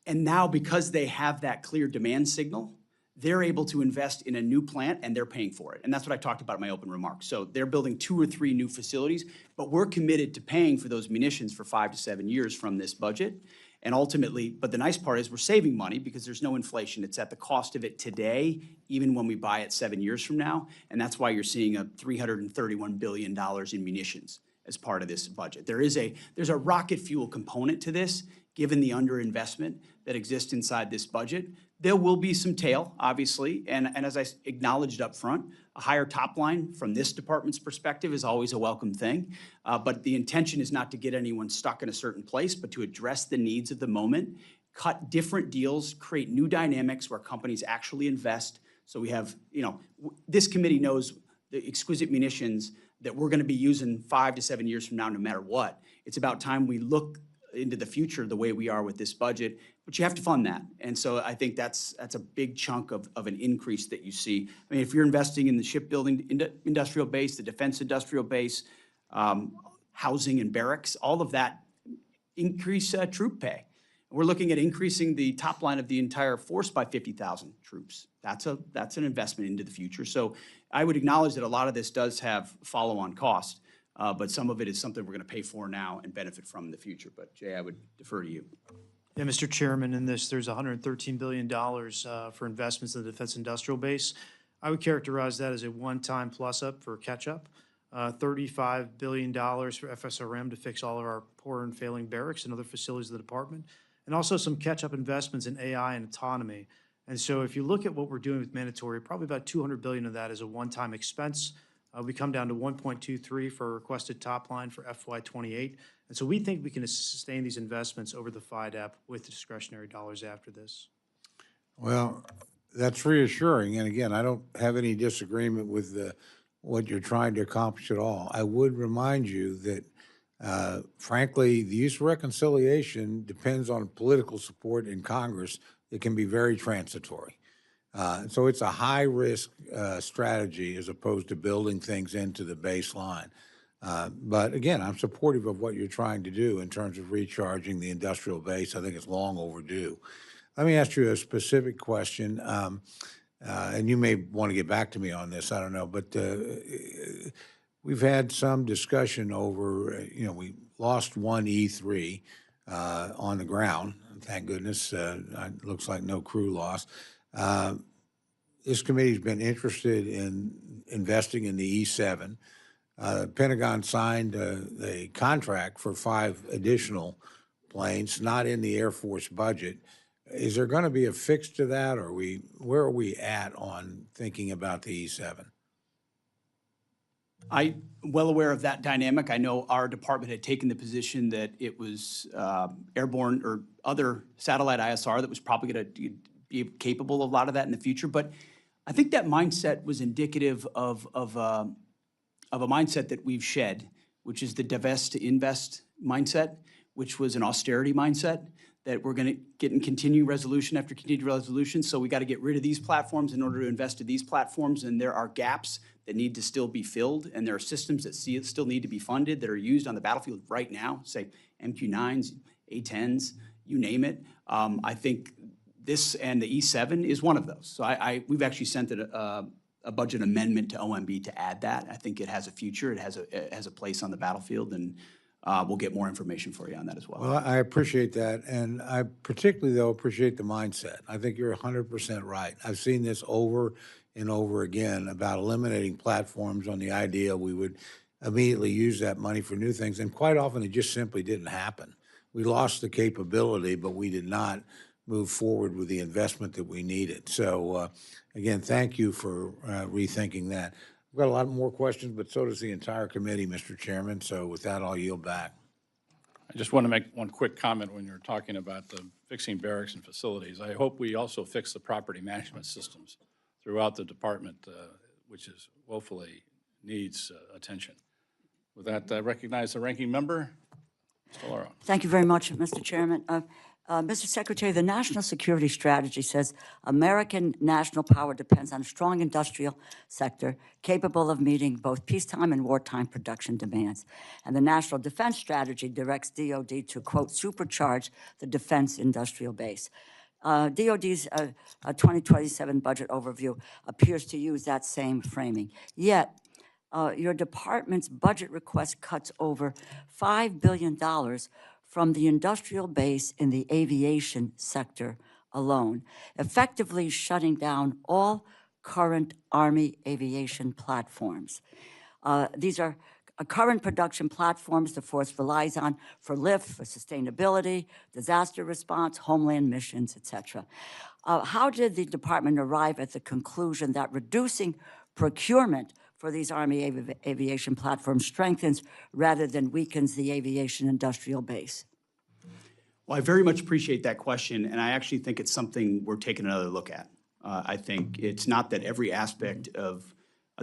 and now because they have that clear demand signal, they're able to invest in a new plant and they're paying for it. And that's what I talked about in my open remarks. So they're building 2 or 3 new facilities, but we're committed to paying for those munitions for 5 to 7 years from this budget. And ultimately, but the nice part is we're saving money because there's no inflation. It's at the cost of it today, even when we buy it 7 years from now. And that's why you're seeing a $331 billion in munitions as part of this budget. There's a rocket fuel component to this, given the underinvestment that exists inside this budget. There will be some tail, obviously, and as I acknowledged up front, a higher top line from this department's perspective is always a welcome thing. But the intention is not to get anyone stuck in a certain place, but to address the needs of the moment, cut different deals, create new dynamics where companies actually invest. So we have, this committee knows the exquisite munitions that we're going to be using 5 to 7 years from now, no matter what. It's about time we look into the future the way we are with this budget, but you have to fund that. And so I think that's a big chunk of an increase that you see. I mean, if you're investing in the shipbuilding industrial base, the defense industrial base, housing and barracks, all of that increase troop pay. We're looking at increasing the top line of the entire force by 50,000 troops. That's an investment into the future. So I would acknowledge that a lot of this does have follow-on cost, but some of it is something we're going to pay for now and benefit from in the future. But Jay, I would defer to you. Yeah, Mr. Chairman, in this, there's $113 billion for investments in the defense industrial base. I would characterize that as a one-time plus-up for catch-up. $35 billion for FSRM to fix all of our poor and failing barracks and other facilities of the department, and also some catch-up investments in AI and autonomy. And so if you look at what we're doing with mandatory, probably about $200 billion of that is a one-time expense. We come down to 1.23 for a requested top line for FY28. And so we think we can sustain these investments over the FIDAP with discretionary dollars after this. Well, that's reassuring. And again, I don't have any disagreement with what you're trying to accomplish at all. I would remind you that, frankly, the use of reconciliation depends on political support in Congress. It can be very transitory. So it's a high-risk strategy as opposed to building things into the baseline. But again, I'm supportive of what you're trying to do in terms of recharging the industrial base. I think it's long overdue. Let me ask you a specific question, and you may want to get back to me on this, I don't know, but we've had some discussion over, we lost one E3 on the ground. Thank goodness. It looks like no crew loss. This committee's been interested in investing in the E7. Pentagon signed a contract for 5 additional planes, not in the Air Force budget. Is there going to be a fix to that, or where are we at on thinking about the E7? I'm well aware of that dynamic. I know our department had taken the position that it was airborne or other satellite ISR that was probably going to be capable of a lot of that in the future. But I think that mindset was indicative of a mindset that we've shed, which is the divest to invest mindset, which was an austerity mindset, that we're going to get in continuing resolution after continued resolution. So we got to get rid of these platforms in order to invest in these platforms. And there are gaps that need to still be filled. And there are systems that still need to be funded that are used on the battlefield right now, say MQ-9s, A-10s, you name it. I think this and the E7 is one of those. So we've actually sent a budget amendment to OMB to add that. I think it has a future. It has a place on the battlefield, and we'll get more information for you on that as well. Well, I appreciate that, and I particularly, though, appreciate the mindset. I think you're 100% right. I've seen this over and over again about eliminating platforms on the idea we would immediately use that money for new things, and quite often it just simply didn't happen. We lost the capability, but we did not move forward with the investment that we needed. So, again, thank you for rethinking that. We've got a lot more questions, but so does the entire committee, Mr. Chairman. So with that, I'll yield back. I just want to make one quick comment when you're talking about the fixing barracks and facilities. I hope we also fix the property management systems throughout the department, which is woefully needs attention. With that, I recognize the ranking member, Mr. Lauro. Thank you very much, Mr. Chairman. Mr. Secretary, the national security strategy says American national power depends on a strong industrial sector capable of meeting both peacetime and wartime production demands. And the national defense strategy directs DOD to, quote, supercharge the defense industrial base. DOD's 2027 budget overview appears to use that same framing. Yet, your department's budget request cuts over $5 billion from the industrial base in the aviation sector alone, effectively shutting down all current Army aviation platforms. These are current production platforms the force relies on for lift, for sustainability, disaster response, homeland missions, et cetera. How did the department arrive at the conclusion that reducing procurement for these Army aviation platforms strengthens rather than weakens the aviation industrial base? Well, I very much appreciate that question, and I actually think it's something we're taking another look at. I think it's not that every aspect of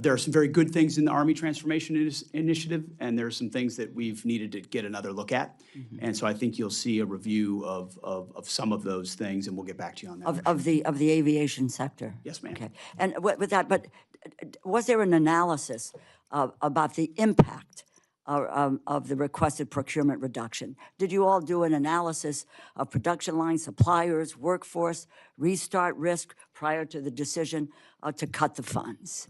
there are some very good things in the Army Transformation Initiative, and there are some things that we've needed to get another look at. And so I think you'll see a review of some of those things, and we'll get back to you on that. Of the aviation sector? Yes, ma'am. Okay. And with that, but was there an analysis about the impact of the requested procurement reduction? Did you all do an analysis of production lines, suppliers, workforce, restart risk prior to the decision to cut the funds?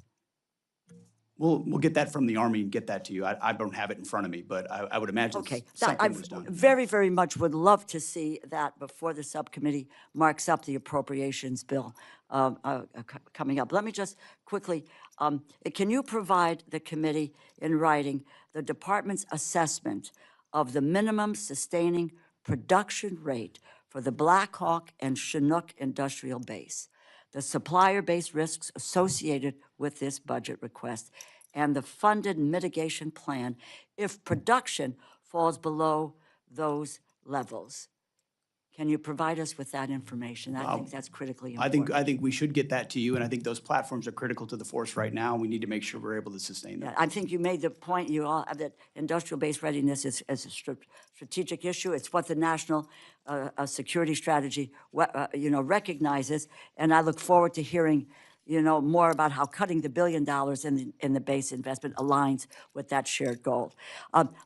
We'll get that from the Army and get that to you. I don't have it in front of me, but I would imagine something was done. Very, very much would love to see that before the subcommittee marks up the appropriations bill coming up. Let me just quickly, can you provide the committee in writing the department's assessment of the minimum sustaining production rate for the Black Hawk and Chinook industrial base, the supplier-based risks associated with this budget request, and the funded mitigation plan if production falls below those levels? Can you provide us with that information? I think that's critically important. I think we should get that to you, and I think those platforms are critical to the force right now. We need to make sure we're able to sustain them. Yeah, I think you made the point, you all, that industrial base readiness is a strategic issue. It's what the national security strategy, recognizes, and I look forward to hearing, more about how cutting the $1 billion in the base investment aligns with that shared goal.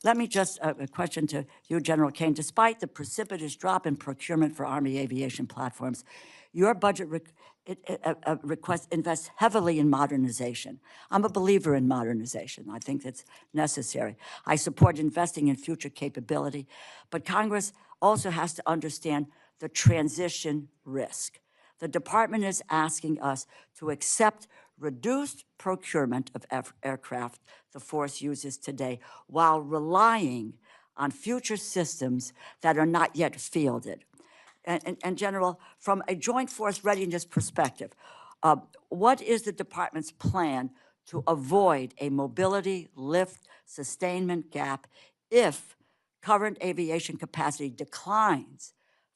Let me just, a question to you, General Caine. Despite the precipitous drop in procurement for Army aviation platforms, your budget request invests heavily in modernization. I'm a believer in modernization. I think that's necessary. I support investing in future capability, but Congress also has to understand the transition risk. The department is asking us to accept reduced procurement of aircraft the force uses today while relying on future systems that are not yet fielded. And General, from a joint force readiness perspective, what is the department's plan to avoid a mobility lift sustainment gap if current aviation capacity declines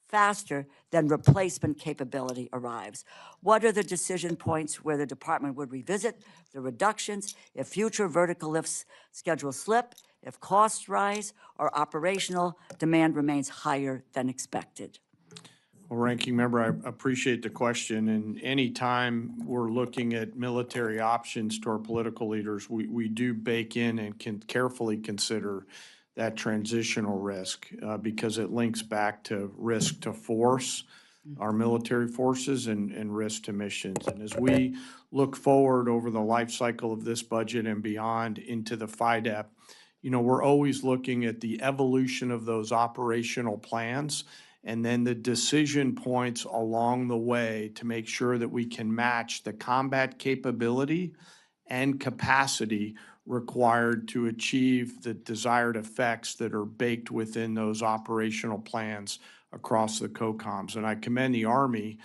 faster than replacement capability arrives? What are the decision points where the department would revisit the reductions if future vertical lifts schedules slip, if costs rise, or operational demand remains higher than expected? Well, Ranking Member, I appreciate the question. And any time we're looking at military options to our political leaders, we do bake in and can carefully consider that transitional risk because it links back to risk to force, our military forces, and risk to missions. And as we look forward over the life cycle of this budget and beyond into the FYDP, we're always looking at the evolution of those operational plans and then the decision points along the way to make sure that we can match the combat capability and capacity required to achieve the desired effects that are baked within those operational plans across the COCOMs. And I commend the Army,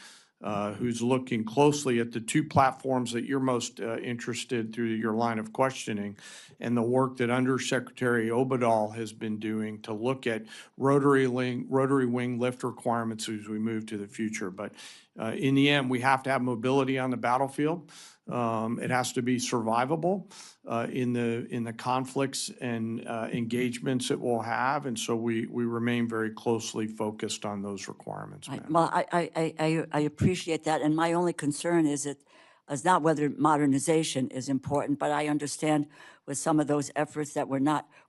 who's looking closely at the two platforms that you're most interested through your line of questioning, and the work that Undersecretary Obadal has been doing to look at rotary wing lift requirements as we move to the future. But in the end, we have to have mobility on the battlefield. It has to be survivable in the conflicts and engagements it will have, and so we remain very closely focused on those requirements. Well, I appreciate that, and my only concern is not whether modernization is important, but I understand with some of those efforts that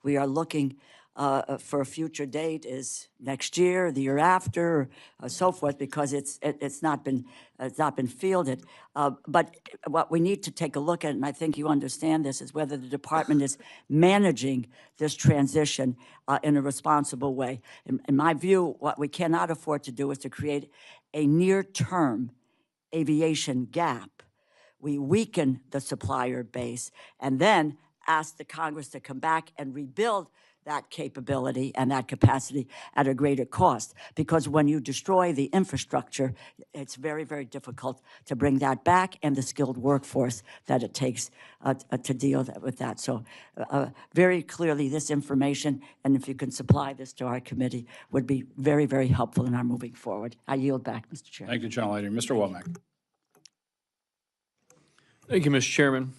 we are looking for a future date is next year, the year after, so forth, because it's not been fielded. But what we need to take a look at, and I think you understand this, is whether the department is managing this transition in a responsible way. In my view, what we cannot afford to do is to create a near-term aviation gap. We weaken the supplier base and then ask the Congress to come back and rebuild that capability and that capacity at a greater cost. Because when you destroy the infrastructure, it's very, very difficult to bring that back and the skilled workforce that it takes to deal with that. So very clearly, this information, and if you can supply this to our committee, would be very, very helpful in our moving forward. I yield back, Mr. Chair. Thank you, General Lady. Mr. Womack. Thank you, Mr. Chairman.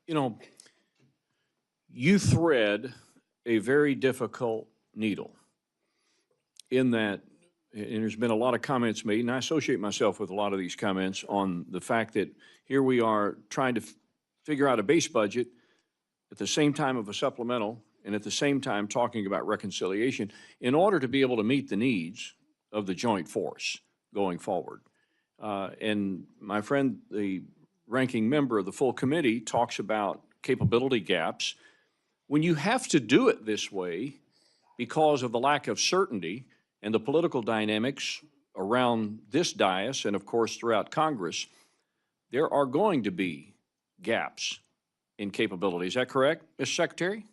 You know, you thread a very difficult needle in that, and there's been a lot of comments made, and I associate myself with a lot of these comments on the fact that here we are trying to figure out a base budget at the same time of a supplemental and at the same time talking about reconciliation in order to be able to meet the needs of the joint force going forward. And my friend, the ranking member of the full committee, talks about capability gaps. When you have to do it this way because of the lack of certainty and the political dynamics around this dais and, of course, throughout Congress, there are going to be gaps in capability. Is that correct, Mr. Secretary?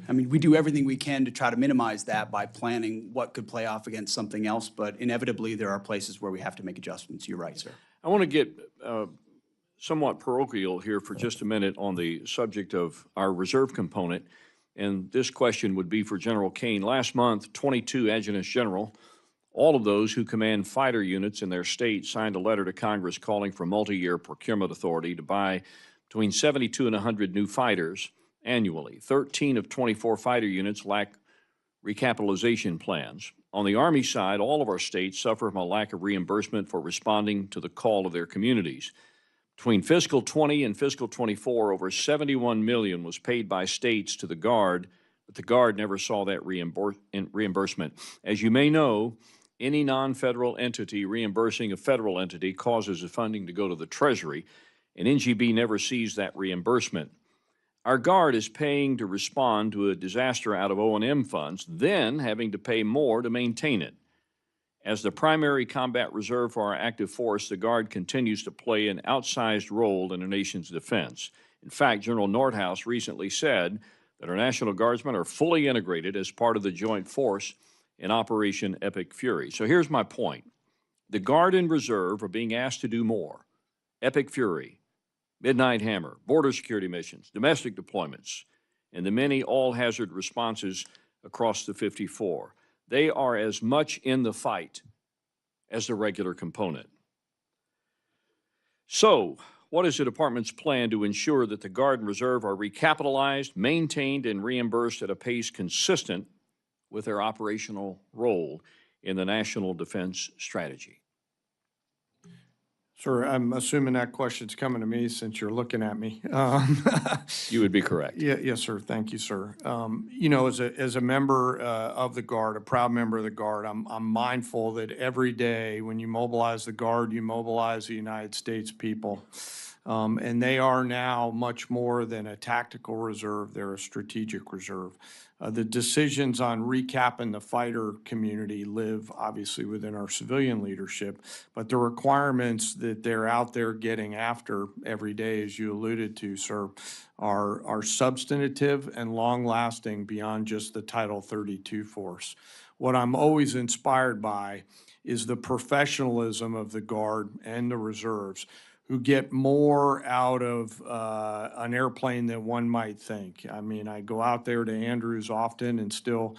I mean, we do everything we can to try to minimize that by planning what could play off against something else, but inevitably there are places where we have to make adjustments. You're right, sir. I want to get somewhat parochial here for just a minute on the subject of our reserve component, and this question would be for General Caine. Last month, 22 adjutants general, all of those who command fighter units in their state, signed a letter to Congress calling for multi-year procurement authority to buy between 72 and 100 new fighters annually. 13 of 24 fighter units lack recapitalization plans. On the Army side, all of our states suffer from a lack of reimbursement for responding to the call of their communities. Between fiscal 20 and fiscal 24, over $71 million was paid by states to the Guard, but the Guard never saw that reimbursement. As you may know, any non-federal entity reimbursing a federal entity causes the funding to go to the Treasury, and NGB never sees that reimbursement. Our Guard is paying to respond to a disaster out of O&M funds, then having to pay more to maintain it. As the primary combat reserve for our active force, the Guard continues to play an outsized role in the nation's defense. In fact, General Nordhaus recently said that our National Guardsmen are fully integrated as part of the joint force in Operation Epic Fury. So here's my point. The Guard and Reserve are being asked to do more. Epic Fury, Midnight Hammer, border security missions, domestic deployments, and the many all-hazard responses across the 54. They are as much in the fight as the regular component. So, what is the department's plan to ensure that the Guard and Reserve are recapitalized, maintained, and reimbursed at a pace consistent with their operational role in the national defense strategy? Sir, I'm assuming that question's coming to me since you're looking at me. You would be correct. Yeah, yes, sir. Thank you, sir. You know, as a member of the Guard, a proud member of the Guard, I'm mindful that every day when you mobilize the Guard, you mobilize the United States people. And they are now much more than a tactical reserve. They're a strategic reserve. The decisions on recapping the fighter community live obviously within our civilian leadership, but the requirements that they're out there getting after every day, as you alluded to, sir, are substantive and long-lasting beyond just the Title 32 force. What I'm always inspired by is the professionalism of the Guard and the reserves, who get more out of an airplane than one might think. I mean, I go out there to Andrews often and still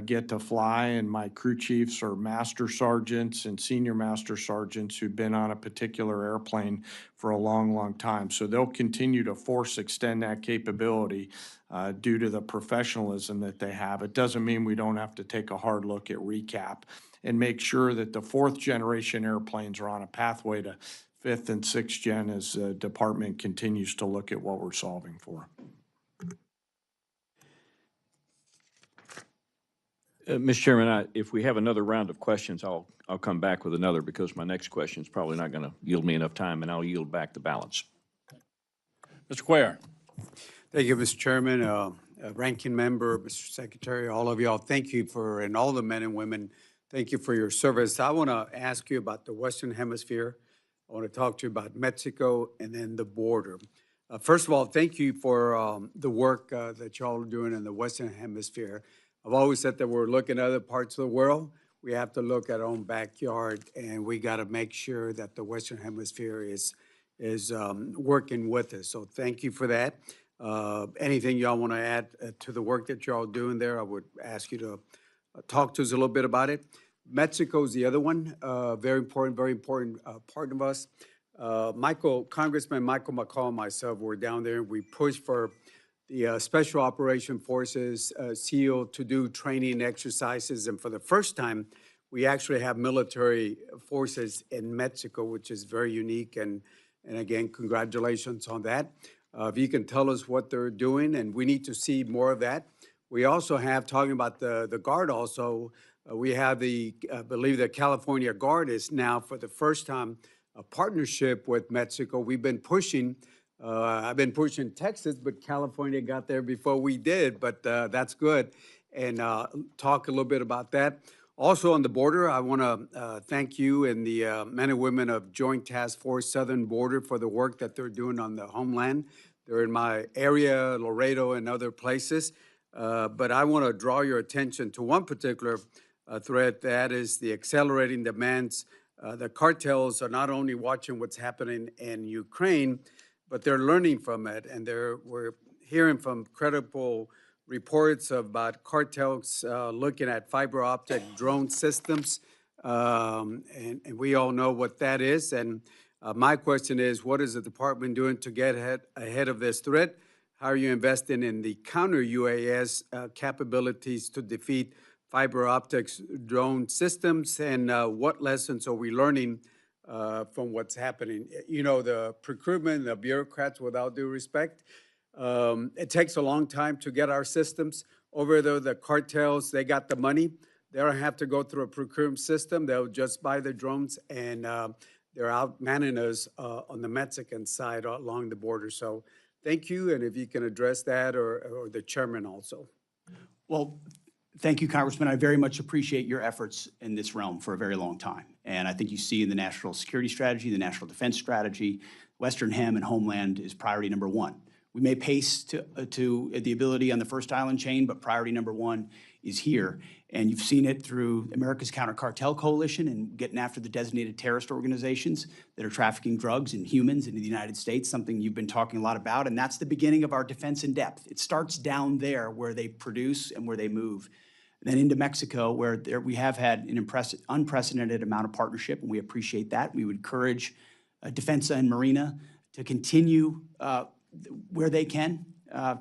get to fly, and my crew chiefs are master sergeants and senior master sergeants who've been on a particular airplane for a long, long time. So they'll continue to force extend that capability due to the professionalism that they have. It doesn't mean we don't have to take a hard look at recap and make sure that the fourth generation airplanes are on a pathway to fifth and sixth gen as the department continues to look at what we're solving for. Mr. Chairman, if we have another round of questions, I'll come back with another because my next question is probably not going to yield me enough time, and I'll yield back the balance. Mr. Cuellar. Thank you, Mr. Chairman, Ranking Member, Mr. Secretary, all of y'all. Thank you for, and all the men and women, thank you for your service. I want to ask you about the Western Hemisphere. I want to talk to you about Mexico and then the border. First of all, thank you for the work that y'all are doing in the Western Hemisphere. I've always said that we're looking at other parts of the world. We have to look at our own backyard, and we got to make sure that the Western Hemisphere is working with us. So thank you for that. Anything y'all want to add to the work that y'all doing there, I would ask you to talk to us a little bit about it. Mexico is the other one, very important partner of us. Congressman Michael McCall and myself were down there. We pushed for the Special Operation Forces, SEAL, to do training exercises. And for the first time, we actually have military forces in Mexico, which is very unique. And again, congratulations on that. If you can tell us what they're doing, and we need to see more of that. We also have, talking about the Guard also, we have I believe the California Guard is now for the first time a partnership with Mexico. We've been pushing, I've been pushing Texas, but California got there before we did, but that's good. And talk a little bit about that. Also on the border, I want to thank you and the men and women of Joint Task Force Southern Border for the work that they're doing on the homeland. They're in my area, Laredo and other places. But I want to draw your attention to one particular threat, that is the accelerating demands. The cartels are not only watching what's happening in Ukraine, but they're learning from it. And we're hearing from credible reports about cartels looking at fiber optic drone systems. And we all know what that is. And my question is, what is the department doing to get ahead of this threat? How are you investing in the counter-UAS capabilities to defeat fiber optics drone systems? And what lessons are we learning from what's happening? You know, the procurement, the bureaucrats, with all due respect, it takes a long time to get our systems. Over there, the cartels, they got the money. They don't have to go through a procurement system. They'll just buy the drones, and they're out manning us on the Mexican side along the border. So thank you, and if you can address that, or the chairman also. Well, thank you, Congressman. I very much appreciate your efforts in this realm for a very long time. And I think you see in the national security strategy, the national defense strategy, Western Hem and Homeland is priority number one. We may pace to the ability on the first island chain, but priority number one is here. And you've seen it through America's Counter Cartel Coalition and getting after the designated terrorist organizations that are trafficking drugs and humans into the United States, something you've been talking a lot about. And that's the beginning of our defense in depth. It starts down there where they produce and where they move. And then into Mexico, where we have had an unprecedented amount of partnership, and we appreciate that. We would encourage Defensa and Marina to continue where they can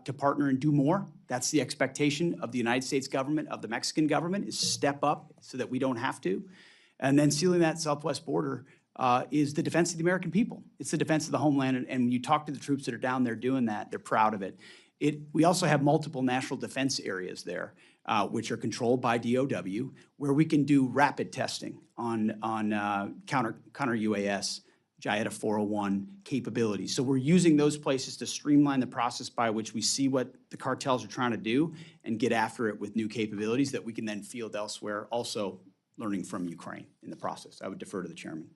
to partner and do more. That's the expectation of the United States government, of the Mexican government, is step up so that we don't have to. And then sealing that southwest border is the defense of the American people. It's the defense of the homeland. And when you talk to the troops that are down there doing that, they're proud of it. We also have multiple national defense areas there, which are controlled by DOW, where we can do rapid testing on counter-UAS, JIATA 401 capabilities. So we're using those places to streamline the process by which we see what the cartels are trying to do and get after it with new capabilities that we can then field elsewhere, also learning from Ukraine in the process. I would defer to the chairman.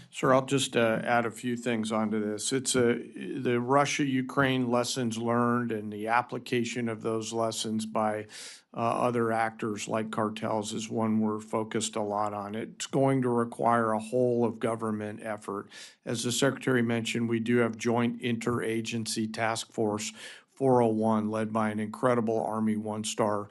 Sir, I'll just add a few things onto this. It's the Russia-Ukraine lessons learned and the application of those lessons by other actors like cartels is one we're focused a lot on. It's going to require a whole of government effort. As the Secretary mentioned, we do have Joint Interagency Task Force 401, led by an incredible Army one-star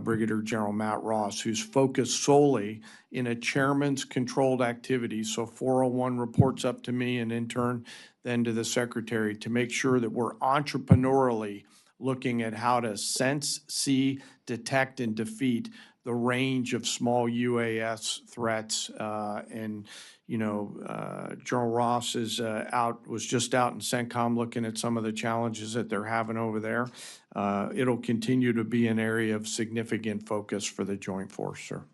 Brigadier General Matt Ross, who's focused solely in a chairman's controlled activity. So 401 reports up to me and in turn then to the Secretary to make sure that we're entrepreneurially looking at how to sense, see, detect, and defeat the range of small UAS threats. General Ross was just out in CENTCOM looking at some of the challenges that they're having over there. It'll continue to be an area of significant focus for the Joint Force, sir.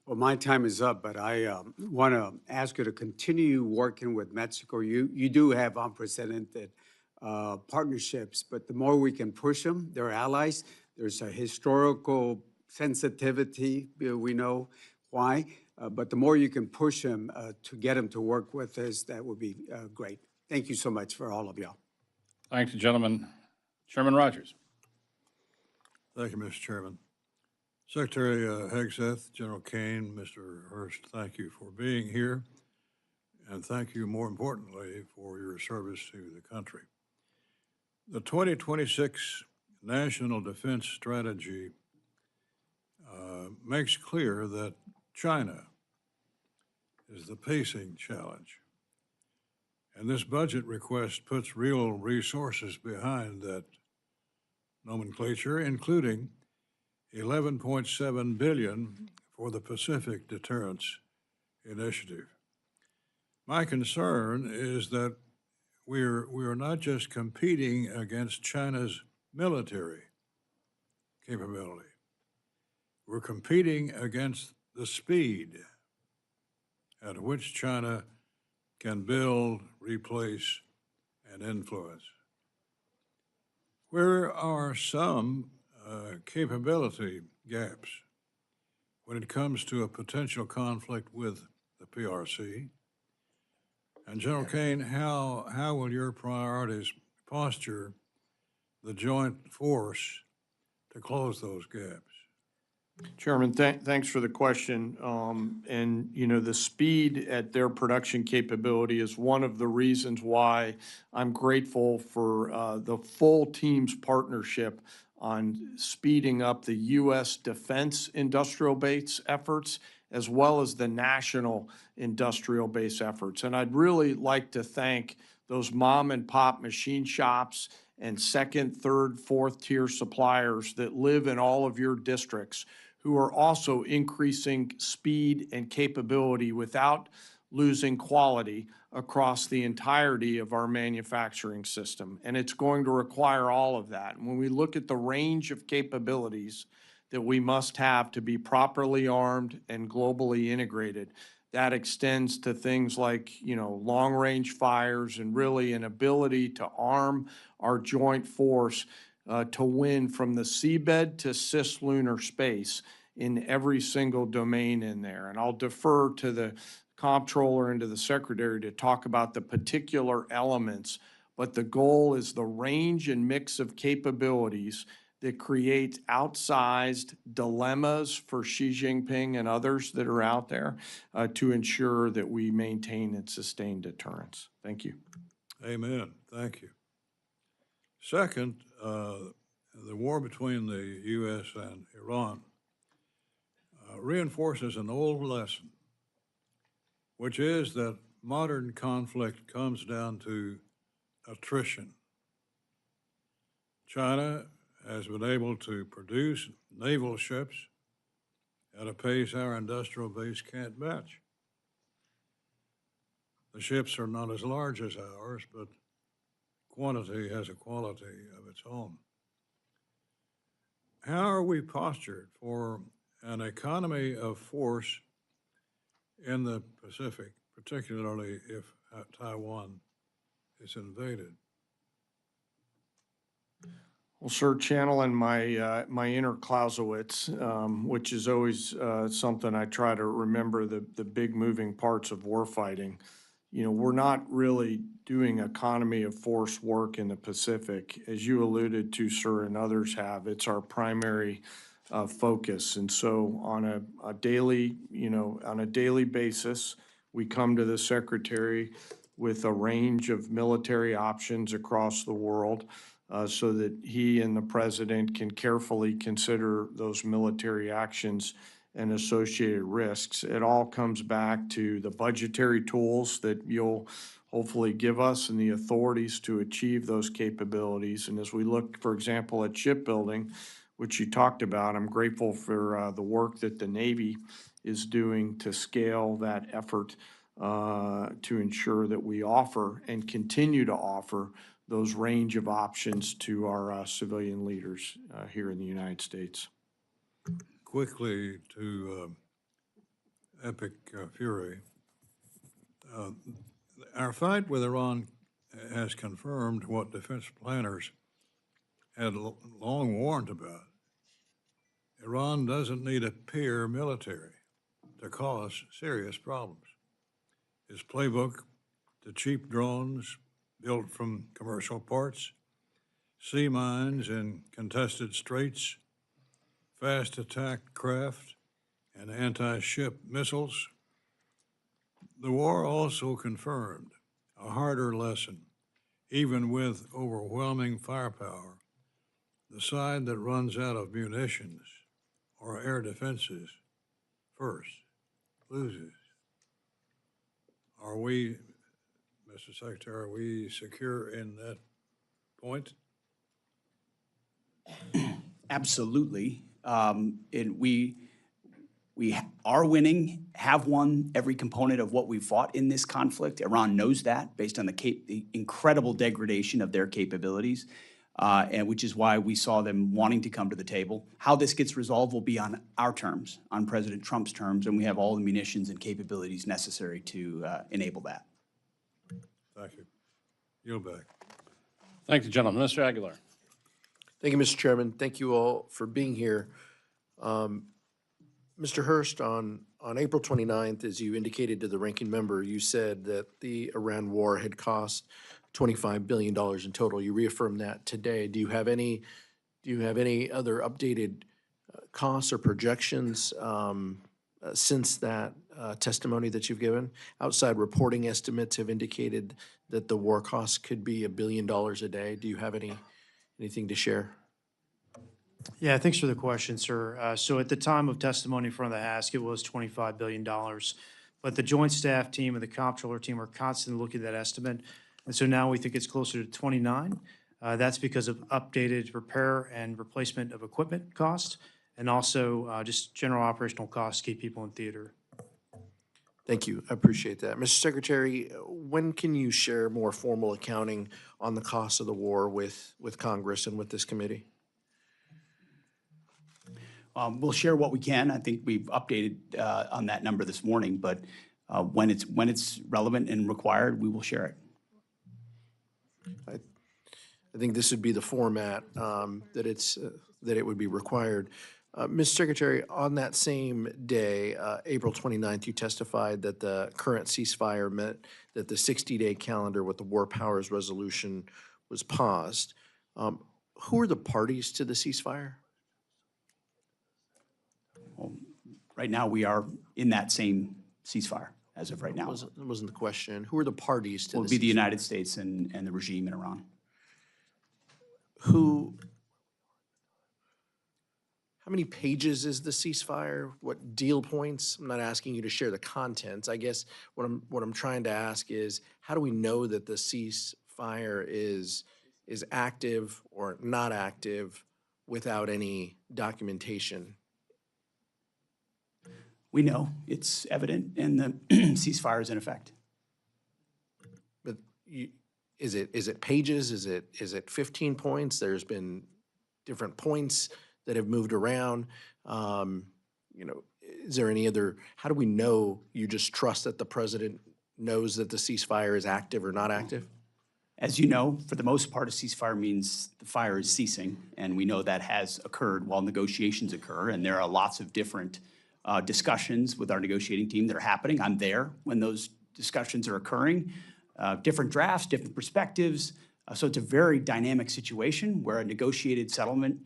Well, my time is up, but I want to ask you to continue working with Mexico. You do have unprecedented partnerships, but the more we can push them, they're allies. There's a historical sensitivity, we know why, but the more you can push them to get them to work with us, that would be great. Thank you so much for all of y'all. Thank you, gentlemen. Chairman Rogers. Thank you, Mr. Chairman. Secretary Hegseth, General Caine, Mr. Hurst, thank you for being here, and thank you, more importantly, for your service to the country. The 2026 National Defense Strategy makes clear that China is the pacing challenge, and this budget request puts real resources behind that nomenclature, including $11.7 billion for the Pacific Deterrence Initiative. My concern is that we are not just competing against China's military capability. We're competing against the speed at which China can build, replace, and influence. Where are some capability gaps when it comes to a potential conflict with the PRC? And General Caine, how will your priorities posture the joint force to close those gaps? Chairman, thanks for the question. The speed at their production capability is one of the reasons why I'm grateful for the full team's partnership on speeding up the U.S. defense industrial base efforts, as well as the national industrial base efforts. And I'd really like to thank those mom and pop machine shops and second, third, fourth tier suppliers that live in all of your districts, who are also increasing speed and capability without losing quality across the entirety of our manufacturing system. And it's going to require all of that. And when we look at the range of capabilities that we must have to be properly armed and globally integrated, that extends to things like, long-range fires and really an ability to arm our joint force to win from the seabed to cislunar space in every single domain in there. And I'll defer to the comptroller and to the secretary to talk about the particular elements, but the goal is the range and mix of capabilities that create outsized dilemmas for Xi Jinping and others that are out there to ensure that we maintain and sustain deterrence. Thank you. Amen. Thank you. Second, the war between the U.S. and Iran reinforces an old lesson, which is that modern conflict comes down to attrition. China has been able to produce naval ships at a pace our industrial base can't match. The ships are not as large as ours, but quantity has a quality of its own. How are we postured for an economy of force in the Pacific, particularly if Taiwan is invaded? Well, sir, channeling my inner Clausewitz, which is always something I try to remember, the big moving parts of warfighting. We're not really doing economy of force work in the Pacific. As you alluded to, sir, and others have, it's our primary focus. And so on a daily basis, we come to the Secretary with a range of military options across the world so that he and the President can carefully consider those military actions and associated risks. It all comes back to the budgetary tools that you'll hopefully give us and the authorities to achieve those capabilities. And as we look, for example, at shipbuilding, which you talked about. I'm grateful for the work that the Navy is doing to scale that effort to ensure that we offer and continue to offer those range of options to our civilian leaders here in the United States. Quickly to Epic Fury. Our fight with Iran has confirmed what defense planners had long warned about. Iran doesn't need a peer military to cause serious problems. Its playbook to cheap drones built from commercial parts, sea mines in contested straits, fast attack craft, and anti-ship missiles. The war also confirmed a harder lesson. Even with overwhelming firepower, the side that runs out of munitions or air defenses first loses. Are we, Mr. Secretary, are we secure in that point? Absolutely. And we are winning, have won every component of what we fought in this conflict. Iran knows that based on the incredible degradation of their capabilities, and which is why we saw them wanting to come to the table. How this gets resolved will be on our terms, on President Trump's terms, and we have all the munitions and capabilities necessary to enable that. Thank you. Yield back. Thank you, gentlemen. Mr. Aguilar. Thank you, Mr. Chairman. Thank you all for being here. Mr. Hurst, on April 29th, as you indicated to the ranking member, you said that the Iran war had cost $25 billion in total. You reaffirmed that today. Do you have any other updated costs or projections since that testimony that you've given? Outside reporting estimates have indicated that the war costs could be $1 billion a day. Do you have anything to share? Yeah, thanks for the question, sir. So at the time of testimony in front of the House, it was $25 billion. But the Joint Staff Team and the Comptroller Team are constantly looking at that estimate. And so now we think it's closer to 29. That's because of updated repair and replacement of equipment cost, and also just general operational costs to keep people in theater. Thank you. I appreciate that. Mr. Secretary, when can you share more formal accounting on the cost of the war with Congress and with this committee? We'll share what we can. I think we've updated on that number this morning, but when it's relevant and required, we will share it. I think this would be the format that it would be required. Mr. Secretary, on that same day, April 29th, you testified that the current ceasefire meant that the 60-day calendar with the War Powers Resolution was paused. Who are the parties to the ceasefire? Well, right now, we are in that same ceasefire as of right now. That wasn't the question. Who are the parties to Will be the United States and the regime in Iran. How many pages is the ceasefire? What deal points? I'm not asking you to share the contents. I guess what I'm trying to ask is, how do we know that the ceasefire is active or not active without any documentation? We know it's evident, and the ceasefire is in effect. But is it pages? Is it 15 points? There's been different points that have moved around. Is there any other? How do we know you just trust that the president knows that the ceasefire is active or not active? As you know, for the most part, a ceasefire means the fire is ceasing, and we know that has occurred while negotiations occur, and there are lots of different discussions with our negotiating team that are happening. I'm there when those discussions are occurring, different drafts, different perspectives. So it's a very dynamic situation where a negotiated settlement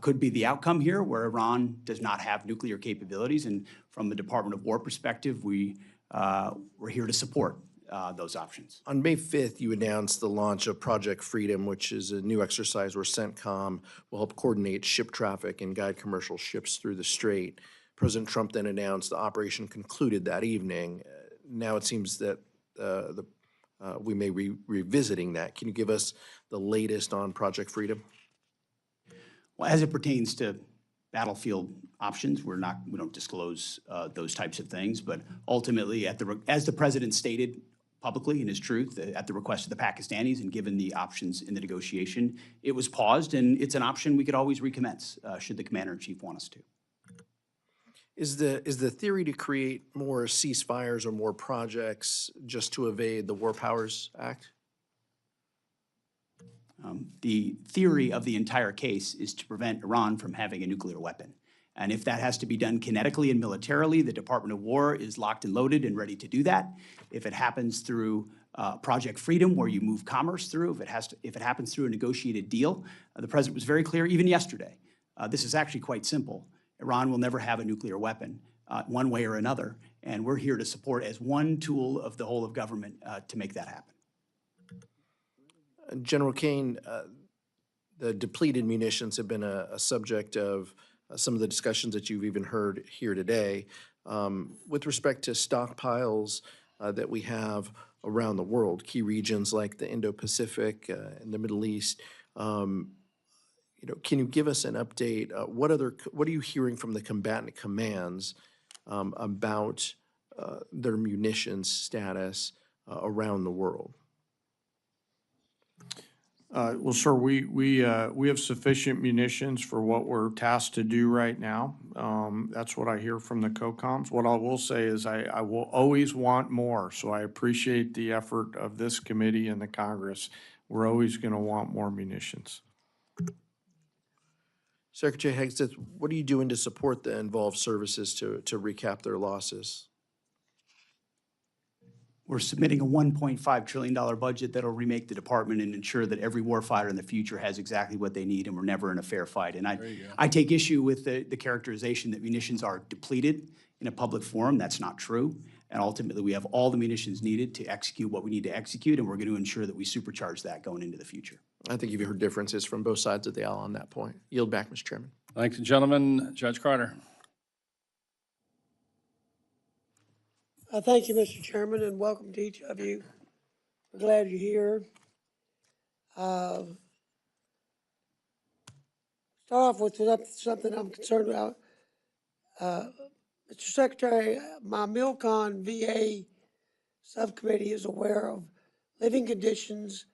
could be the outcome here, where Iran does not have nuclear capabilities. And from the Department of War perspective, we're here to support those options. On May 5th, you announced the launch of Project Freedom, which is a new exercise where CENTCOM will help coordinate ship traffic and guide commercial ships through the strait. President Trump then announced the operation concluded that evening. Now it seems that we may be revisiting that. Can you give us the latest on Project Freedom? Well, as it pertains to battlefield options, we don't disclose those types of things, but ultimately, as the president stated publicly in his truth, at the request of the Pakistanis and given the options in the negotiation, it was paused, and it's an option we could always recommence should the commander-in-chief want us to. Is the theory to create more ceasefires or more projects just to evade the War Powers Act? The theory of the entire case is to prevent Iran from having a nuclear weapon. And if that has to be done kinetically and militarily, the Department of War is locked and loaded and ready to do that. If it happens through Project Freedom, where you move commerce through, if it happens through a negotiated deal, the president was very clear, even yesterday. This is actually quite simple. Iran will never have a nuclear weapon, one way or another, and we're here to support as one tool of the whole of government to make that happen. General Caine, the depleted munitions have been a subject of some of the discussions that you've even heard here today. With respect to stockpiles that we have around the world, key regions like the Indo-Pacific and the Middle East, can you give us an update? What are you hearing from the combatant commands about their munitions status around the world? Well, sir, we have sufficient munitions for what we're tasked to do right now. That's what I hear from the COCOMs. What I will say is I will always want more, so I appreciate the effort of this committee and the Congress. We're always going to want more munitions. Secretary Hegseth, what are you doing to support the involved services to recap their losses? We're submitting a $1.5 trillion budget that'll remake the department and ensure that every warfighter in the future has exactly what they need, and we're never in a fair fight. And I take issue with the characterization that munitions are depleted in a public forum. That's not true. And ultimately, we have all the munitions needed to execute what we need to execute, and we're going to ensure that we supercharge that going into the future. I think you've heard differences from both sides of the aisle on that point. Yield back, Mr. Chairman. Thank you, gentlemen. Judge Carter. Thank you, Mr. Chairman, and welcome to each of you. We're glad you're here. Start off with something I'm concerned about. Mr. Secretary, my MilCon VA subcommittee is aware of living conditions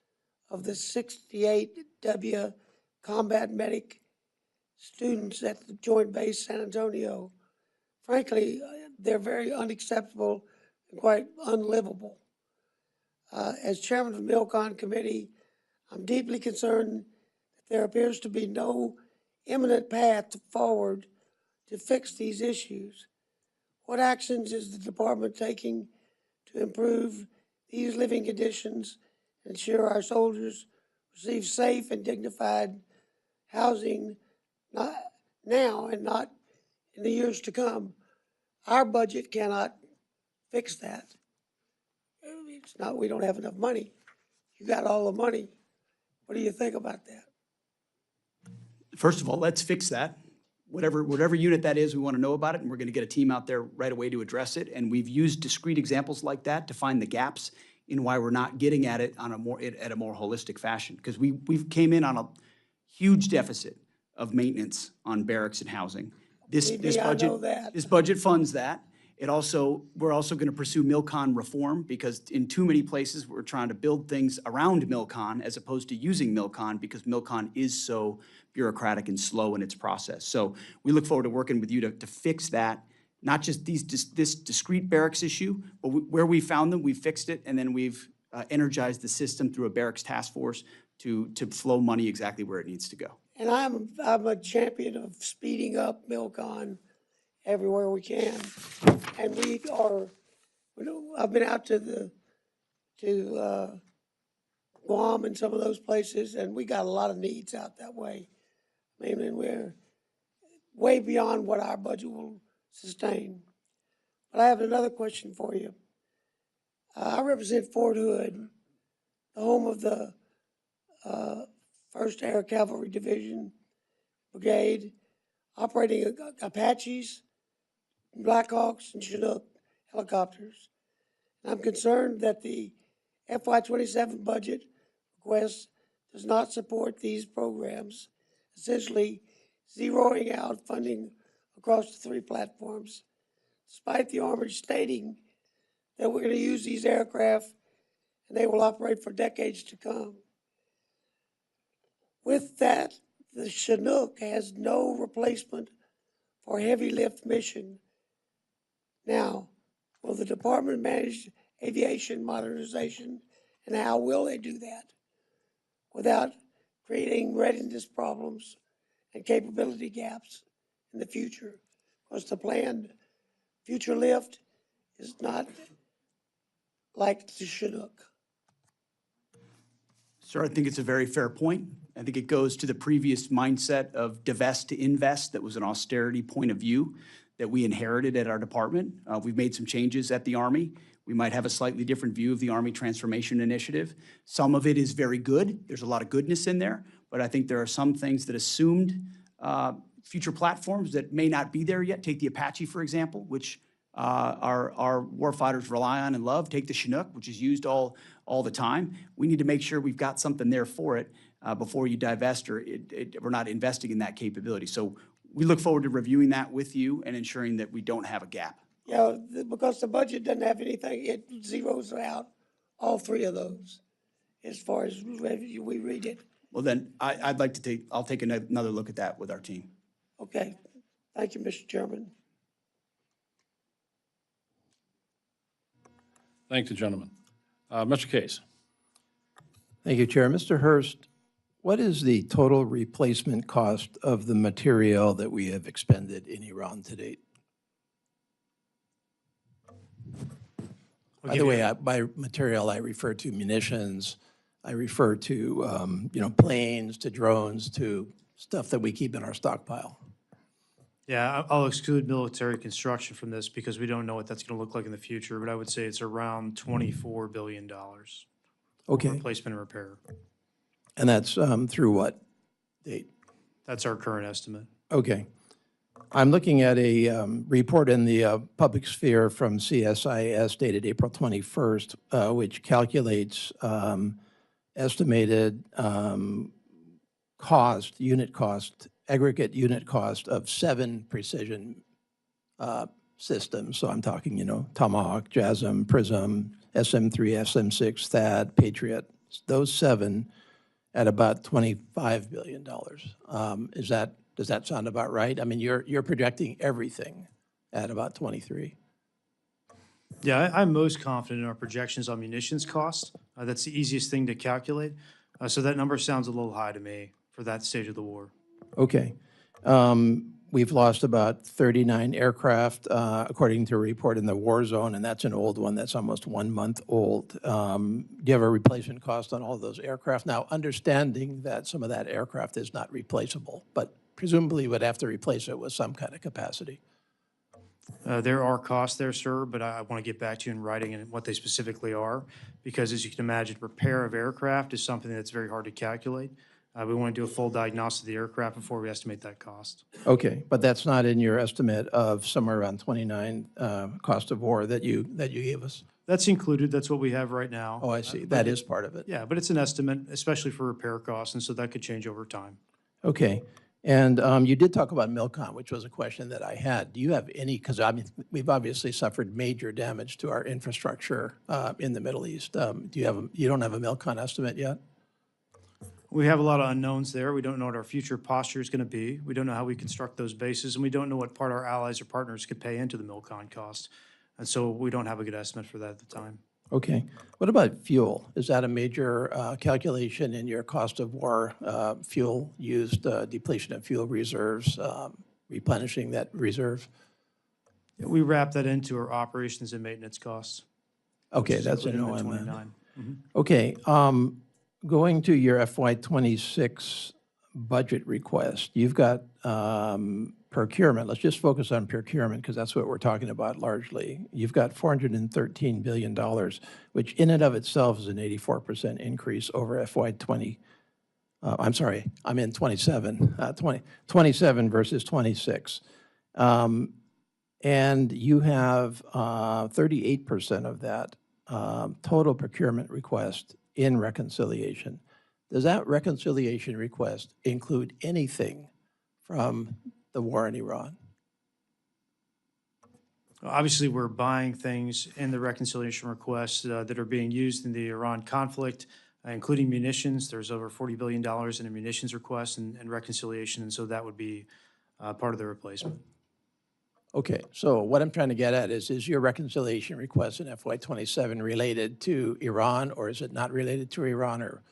of the 68W combat medic students at the Joint Base San Antonio. Frankly, they're very unacceptable and quite unlivable. As chairman of the MilCon committee, I'm deeply concerned that there appears to be no imminent path forward to fix these issues. What actions is the department taking to improve these living conditions and ensure our soldiers receive safe and dignified housing not now and not in the years to come? Our budget cannot fix that. It's not, we don't have enough money. You got all the money. What do you think about that? First of all, let's fix that. Whatever unit that is, we want to know about it, and we're going to get a team out there right away to address it. And we've used discrete examples like that to find the gaps in why we're not getting at it on a more holistic fashion. Because we've came in on a huge deficit of maintenance on barracks and housing. This budget funds that. We're also going to pursue MilCon reform, because in too many places we're trying to build things around MilCon as opposed to using MilCon, because MilCon is so bureaucratic and slow in its process. So we look forward to working with you to fix that, not just this discrete barracks issue, but where we found them, we fixed it, and then we've energized the system through a barracks task force to flow money exactly where it needs to go. And I'm a champion of speeding up MilCon everywhere we can. And I've been out to Guam and some of those places, and we got a lot of needs out that way. I mean, we're way beyond what our budget will sustain. But I have another question for you. I represent Fort Hood, the home of the 1st Air Cavalry Division Brigade, operating Apaches, Blackhawks, and Chinook helicopters. And I'm concerned that the FY27 budget request does not support these programs, essentially zeroing out funding across the three platforms, despite the Army stating that we're going to use these aircraft and they will operate for decades to come. With that, the Chinook has no replacement for heavy lift mission. Now, will the department manage aviation modernization, and how will they do that without creating readiness problems and capability gaps in the future? Because the planned future lift is not like the Chinook. Sir, I think it's a very fair point. I think it goes to the previous mindset of divest to invest. That was an austerity point of view that we inherited at our department. We've made some changes at the Army. We might have a slightly different view of the Army Transformation Initiative. Some of it is very good. There's a lot of goodness in there, but I think there are some things that assumed future platforms that may not be there yet. Take the Apache, for example, which our warfighters rely on and love. Take the Chinook, which is used all the time. We need to make sure we've got something there for it before you divest or we're not investing in that capability. So we look forward to reviewing that with you and ensuring that we don't have a gap. Yeah, because the budget doesn't have anything, it zeroes out all three of those as far as we read it. Well, then I'll take another look at that with our team. Okay, thank you, Mr. Chairman. Thank the gentleman. Mr. Case. Thank you, Chair. Mr. Hurst, what is the total replacement cost of the material that we have expended in Iran to date? By the way, by material, I refer to munitions. I refer to, planes, to drones, to stuff that we keep in our stockpile. Yeah, I'll exclude military construction from this because we don't know what that's going to look like in the future, but I would say it's around $24 billion. Okay. Replacement and repair. And that's through what date? That's our current estimate. Okay. I'm looking at a report in the public sphere from CSIS dated April 21st, which calculates estimated aggregate unit cost of 7 precision systems. So I'm talking, Tomahawk, JASSM, PrISM, SM-3, SM-6, THAAD, Patriot, those 7 at about $25 billion. Does that sound about right? I mean, you're projecting everything at about 23. Yeah, I'm most confident in our projections on munitions costs. That's the easiest thing to calculate. So that number sounds a little high to me for that stage of the war. Okay. We've lost about 39 aircraft, according to a report in the war zone, and that's an old one. That's almost 1 month old. Do you have a replacement cost on all of those aircraft? Now, understanding that some of that aircraft is not replaceable, but presumably would have to replace it with some kind of capacity. There are costs there, sir, but I want to get back to you in writing and what they specifically are, because as you can imagine, repair of aircraft is something that's very hard to calculate. We want to do a full diagnosis of the aircraft before we estimate that cost. Okay, but that's not in your estimate of somewhere around 29 cost of war that you gave us? That's included. That's what we have right now. Oh, I see. That is part of it. Yeah, but it's an estimate, especially for repair costs, and so that could change over time. Okay. And you did talk about MILCON, which was a question that I had. Do you have any, because I mean, we've obviously suffered major damage to our infrastructure in the Middle East. You don't have a MILCON estimate yet? We have a lot of unknowns there. We don't know what our future posture is going to be. We don't know how we construct those bases, and we don't know what part our allies or partners could pay into the MILCON cost. And so we don't have a good estimate for that at the time. Okay. What about fuel? Is that a major calculation in your cost of war, fuel used, depletion of fuel reserves, replenishing that reserve? Yeah, we wrap that into our operations and maintenance costs. Okay, that's an an OM. OM. Okay. Going to your FY26 budget request, you've got procurement. Let's just focus on procurement because that's what we're talking about largely. You've got $413 billion, which in and of itself is an 84% increase over FY20. I'm sorry, I'm in 27, 27 versus 26. And you have 38% of that total procurement request in reconciliation. Does that reconciliation request include anything from the war in Iran? Obviously, we're buying things in the reconciliation requests that are being used in the Iran conflict, including munitions. There's over $40 billion in a munitions request and reconciliation, and so that would be part of the replacement. Okay, so what I'm trying to get at is your reconciliation request in FY27 related to Iran, or is it not related to Iran, or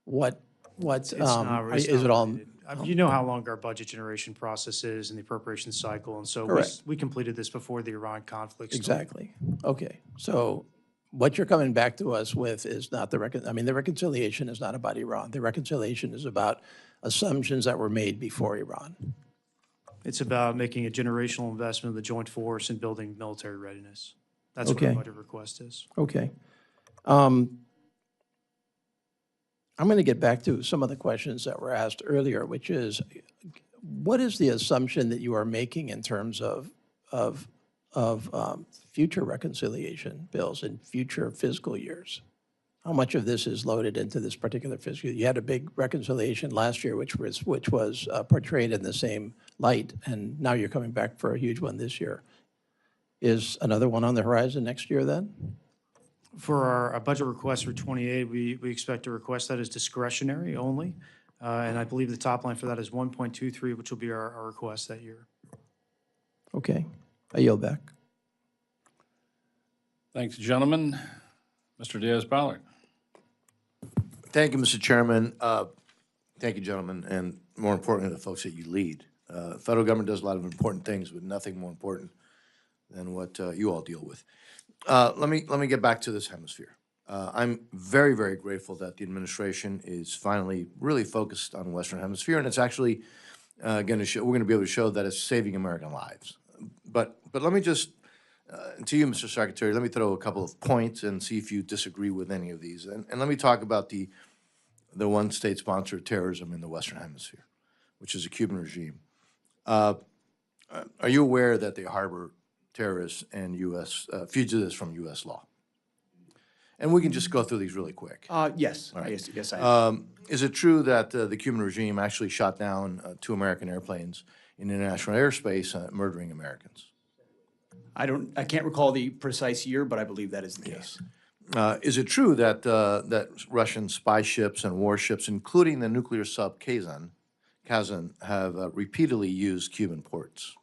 what, It's not is it all? related. You know how long our budget generation process is and the appropriation cycle, and so Correct. we completed this before the Iran conflict started. Exactly. Okay, so what you're coming back to us with is not the the reconciliation is not about Iran. The reconciliation is about assumptions that were made before Iran. It's about making a generational investment in the joint force and building military readiness. That's what our Okay. budget request is. Okay. I'm going to get back to some of the questions that were asked earlier, which is, what is the assumption that you are making in terms of future reconciliation bills in future fiscal years? How much of this is loaded into this particular fiscal year? You had a big reconciliation last year, which was portrayed in the same light, and now you're coming back for a huge one this year. Is another one on the horizon next year then? For our budget request for 28, we expect to request that as discretionary only. And I believe the top line for that is 1.23, which will be our request that year. Okay, I yield back. Thanks, gentlemen. Mr. Diaz-Balart. Thank you, Mr. Chairman. Thank you, gentlemen, and more importantly, the folks that you lead. Federal government does a lot of important things, but nothing more important than what you all deal with. Let me get back to this hemisphere. I'm very, very grateful that the administration is finally really focused on the Western Hemisphere, and it's actually we're going to be able to show that it's saving American lives. But let me just, to you, Mr. Secretary, let me throw a couple of points and see if you disagree with any of these. And let me talk about the one state sponsor of terrorism in the Western Hemisphere, which is the Cuban regime. Are you aware that they harbor terrorists and fugitives from U.S. law? And we can just go through these really quick. Yes, All right. yes, I am. Is it true that the Cuban regime actually shot down 2 American airplanes in international airspace, murdering Americans? I can't recall the precise year, but I believe that is the case. Is it true that that Russian spy ships and warships, including the nuclear sub Kazan, have repeatedly used Cuban ports?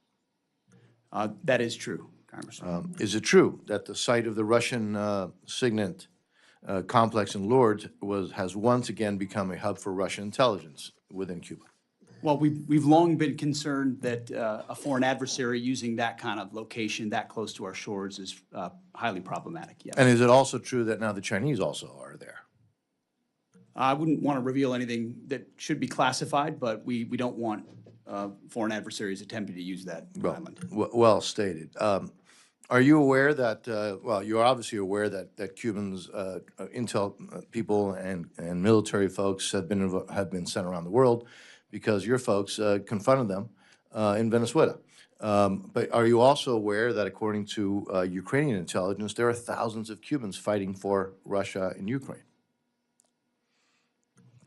That is true, Congressman. Is it true that the site of the Russian Signet complex in Lourdes has once again become a hub for Russian intelligence within Cuba? Well, we've long been concerned that a foreign adversary using that kind of location that close to our shores is highly problematic, yes. And is it also true that now the Chinese also are there? I wouldn't want to reveal anything that should be classified, but we don't want foreign adversaries attempting to use that island. Well stated. Are you aware that, well, you're obviously aware that Cubans, intel people and military folks have been sent around the world because your folks confronted them in Venezuela. But are you also aware that according to Ukrainian intelligence, there are thousands of Cubans fighting for Russia in Ukraine?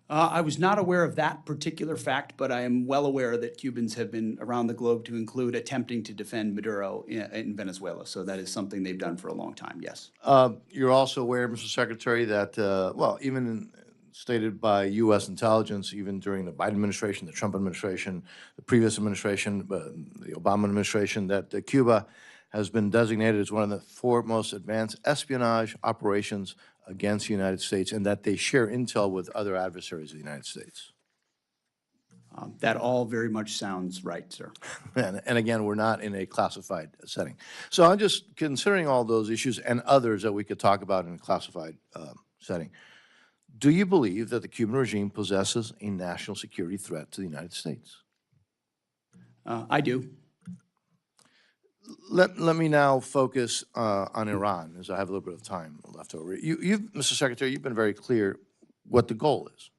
I was not aware of that particular fact, but I am well aware that Cubans have been around the globe to include attempting to defend Maduro in Venezuela. So that is something they've done for a long time, yes. You're also aware, Mr. Secretary, that, well, even stated by U.S. intelligence, even during the Biden administration, the Trump administration, the previous administration, the Obama administration, that Cuba has been designated as one of the 4 most advanced espionage operations against the United States, and that they share intel with other adversaries of the United States. That all very much sounds right, sir. And again, we're not in a classified setting. So I'm just considering all those issues and others that we could talk about in a classified setting. Do you believe that the Cuban regime possesses a national security threat to the United States? I do. Let me now focus on Iran, as I have a little bit of time left over. Mr. Secretary, you've been very clear what the goal is.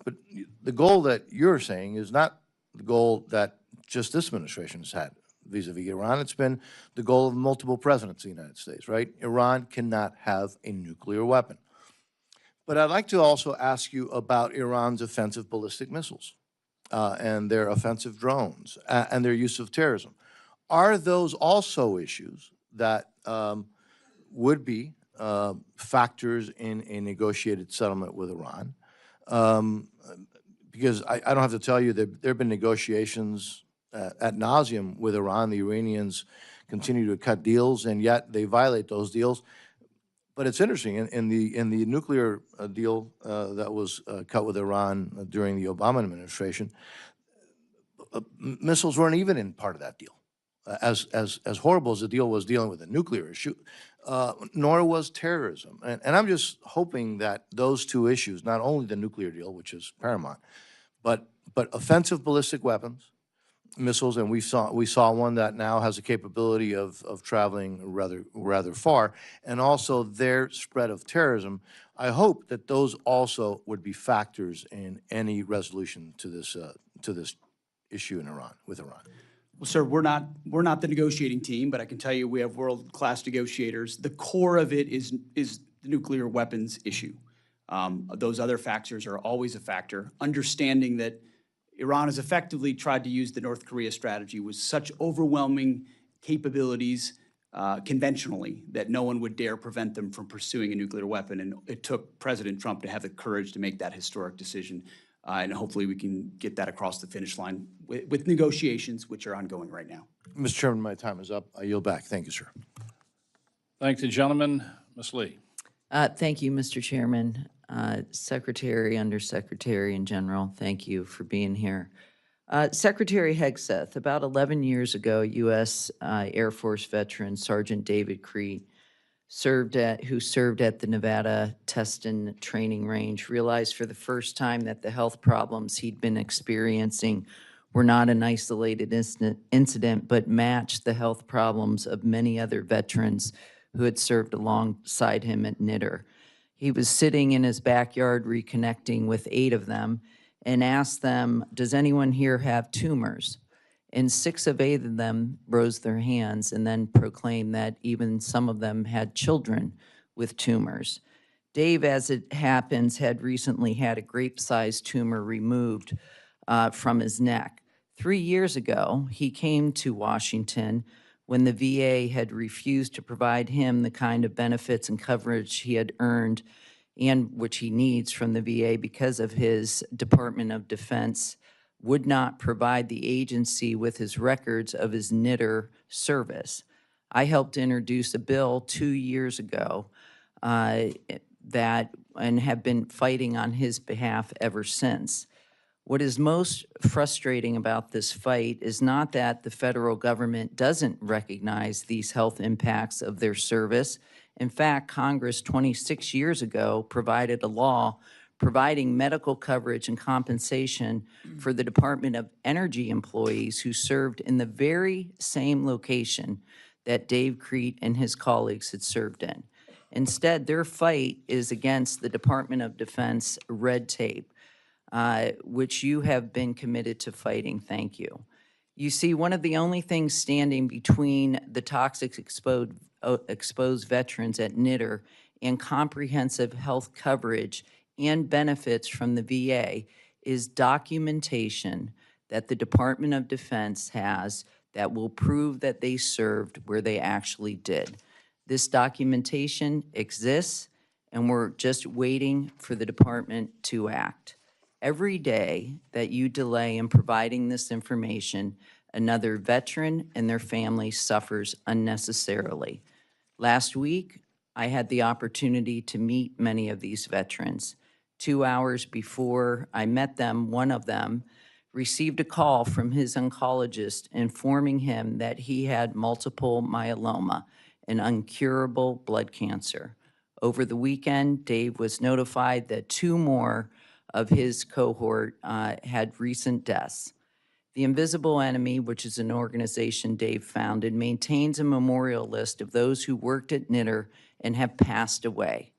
But the goal that you're saying is not the goal that just this administration has had vis-a-vis Iran. It's been the goal of multiple presidents of the United States, right? Iran cannot have a nuclear weapon. But I'd like to also ask you about Iran's offensive ballistic missiles. and their offensive drones and their use of terrorism. Are those also issues that would be factors in a negotiated settlement with Iran? Because I don't have to tell you that there have been negotiations ad nauseum with Iran. The Iranians continue to cut deals, and yet they violate those deals. But it's interesting, in the nuclear deal that was cut with Iran during the Obama administration, missiles weren't even in part of that deal. As horrible as the deal was dealing with the nuclear issue, nor was terrorism. And I'm just hoping that those two issues, not only the nuclear deal, which is paramount, but offensive ballistic weapons, missiles, and we saw one that now has a capability of traveling rather far, and also their spread of terrorism. I hope that those also would be factors in any resolution to this issue in Iran, with Iran. Well, sir, we're not the negotiating team, but I can tell you we have world-class negotiators. The core of it is the nuclear weapons issue. Those other factors are always a factor. Understanding that Iran has effectively tried to use the North Korea strategy with such overwhelming capabilities conventionally that no one would dare prevent them from pursuing a nuclear weapon. And it took President Trump to have the courage to make that historic decision. And hopefully we can get that across the finish line with negotiations, which are ongoing right now. Mr. Chairman, my time is up. I yield back. Thank you, sir. Thank the gentleman. Ms. Lee. Thank you, Mr. Chairman. Secretary, Undersecretary, and General, thank you for being here. Secretary Hegseth, about 11 years ago, U.S. Air Force veteran Sergeant David Crete, who served at the Nevada Test and Training Range, realized for the first time that the health problems he'd been experiencing were not an isolated incident, but matched the health problems of many other veterans who had served alongside him at NITR. He was sitting in his backyard reconnecting with 8 of them and asked them, does anyone here have tumors? And 6 of 8 of them rose their hands and then proclaimed that even some of them had children with tumors. Dave, as it happens, had recently had a grape-sized tumor removed from his neck. 3 years ago, he came to Washington when the VA had refused to provide him the kind of benefits and coverage he had earned and which he needs from the VA because of his Department of Defense would not provide the agency with his records of his NITR service. I helped introduce a bill 2 years ago and have been fighting on his behalf ever since. What is most frustrating about this fight is not that the federal government doesn't recognize these health impacts of their service. In fact, Congress 26 years ago provided a law providing medical coverage and compensation for the Department of Energy employees who served in the very same location that Dave Crete and his colleagues had served in. Instead, their fight is against the Department of Defense red tape, which you have been committed to fighting. Thank you. You see, one of the only things standing between the toxic exposed veterans at NITR and comprehensive health coverage and benefits from the VA is documentation that the Department of Defense has that will prove that they served where they actually did. This documentation exists, and we're just waiting for the department to act. Every day that you delay in providing this information, another veteran and their family suffers unnecessarily. Last week, I had the opportunity to meet many of these veterans. 2 hours before I met them, one of them received a call from his oncologist informing him that he had multiple myeloma, an incurable blood cancer. Over the weekend, Dave was notified that 2 more of his cohort had recent deaths. The Invisible Enemy, which is an organization Dave founded, maintains a memorial list of those who worked at NITR and have passed away.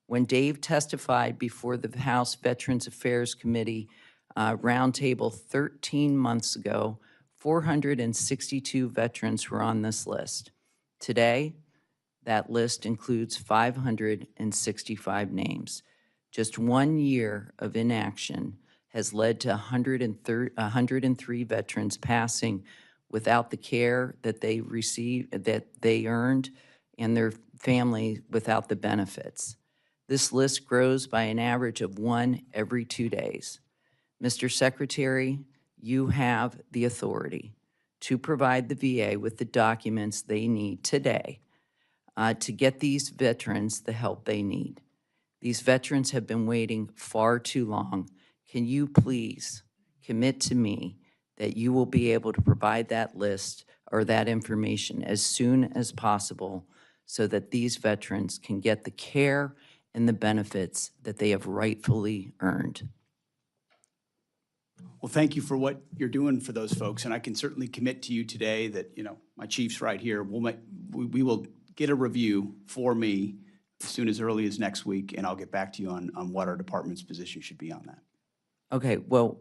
When Dave testified before the House Veterans Affairs Committee roundtable 13 months ago, 462 veterans were on this list. Today, that list includes 565 names. Just 1 year of inaction has led to 103 veterans passing without the care that they received, that they earned, and their family without the benefits. This list grows by an average of 1 every 2 days. Mr. Secretary, you have the authority to provide the VA with the documents they need today to get these veterans the help they need. These veterans have been waiting far too long. Can you please commit to me that you will be able to provide that list or that information as soon as possible so that these veterans can get the care and the benefits that they have rightfully earned? Well, thank you for what you're doing for those folks, and I can certainly commit to you today that, my chief's right here. We will get a review for me as soon as early as next week, and I'll get back to you on what our department's position should be on that. Okay, well,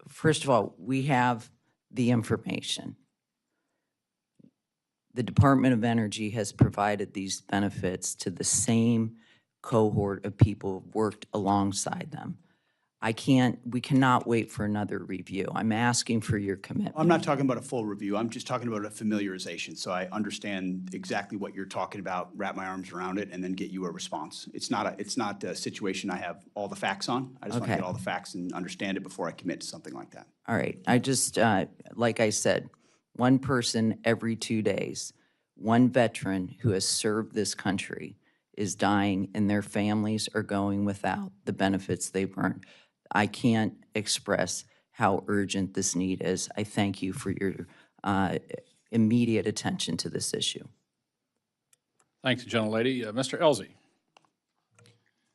first of all, we have the information. The Department of Energy has provided these benefits to the same cohort of people who've worked alongside them. We cannot wait for another review. I'm asking for your commitment. I'm not talking about a full review. I'm just talking about a familiarization, so I understand exactly what you're talking about, wrap my arms around it, and then get you a response. It's not a situation I have all the facts on. I just want to Okay. get all the facts and understand it before I commit to something like that. All right, I just, like I said, 1 person every 2 days, 1 veteran who has served this country is dying and their families are going without the benefits they've earned. I can't express how urgent this need is. I thank you for your immediate attention to this issue. Thanks, gentlelady. Mr. Elzey.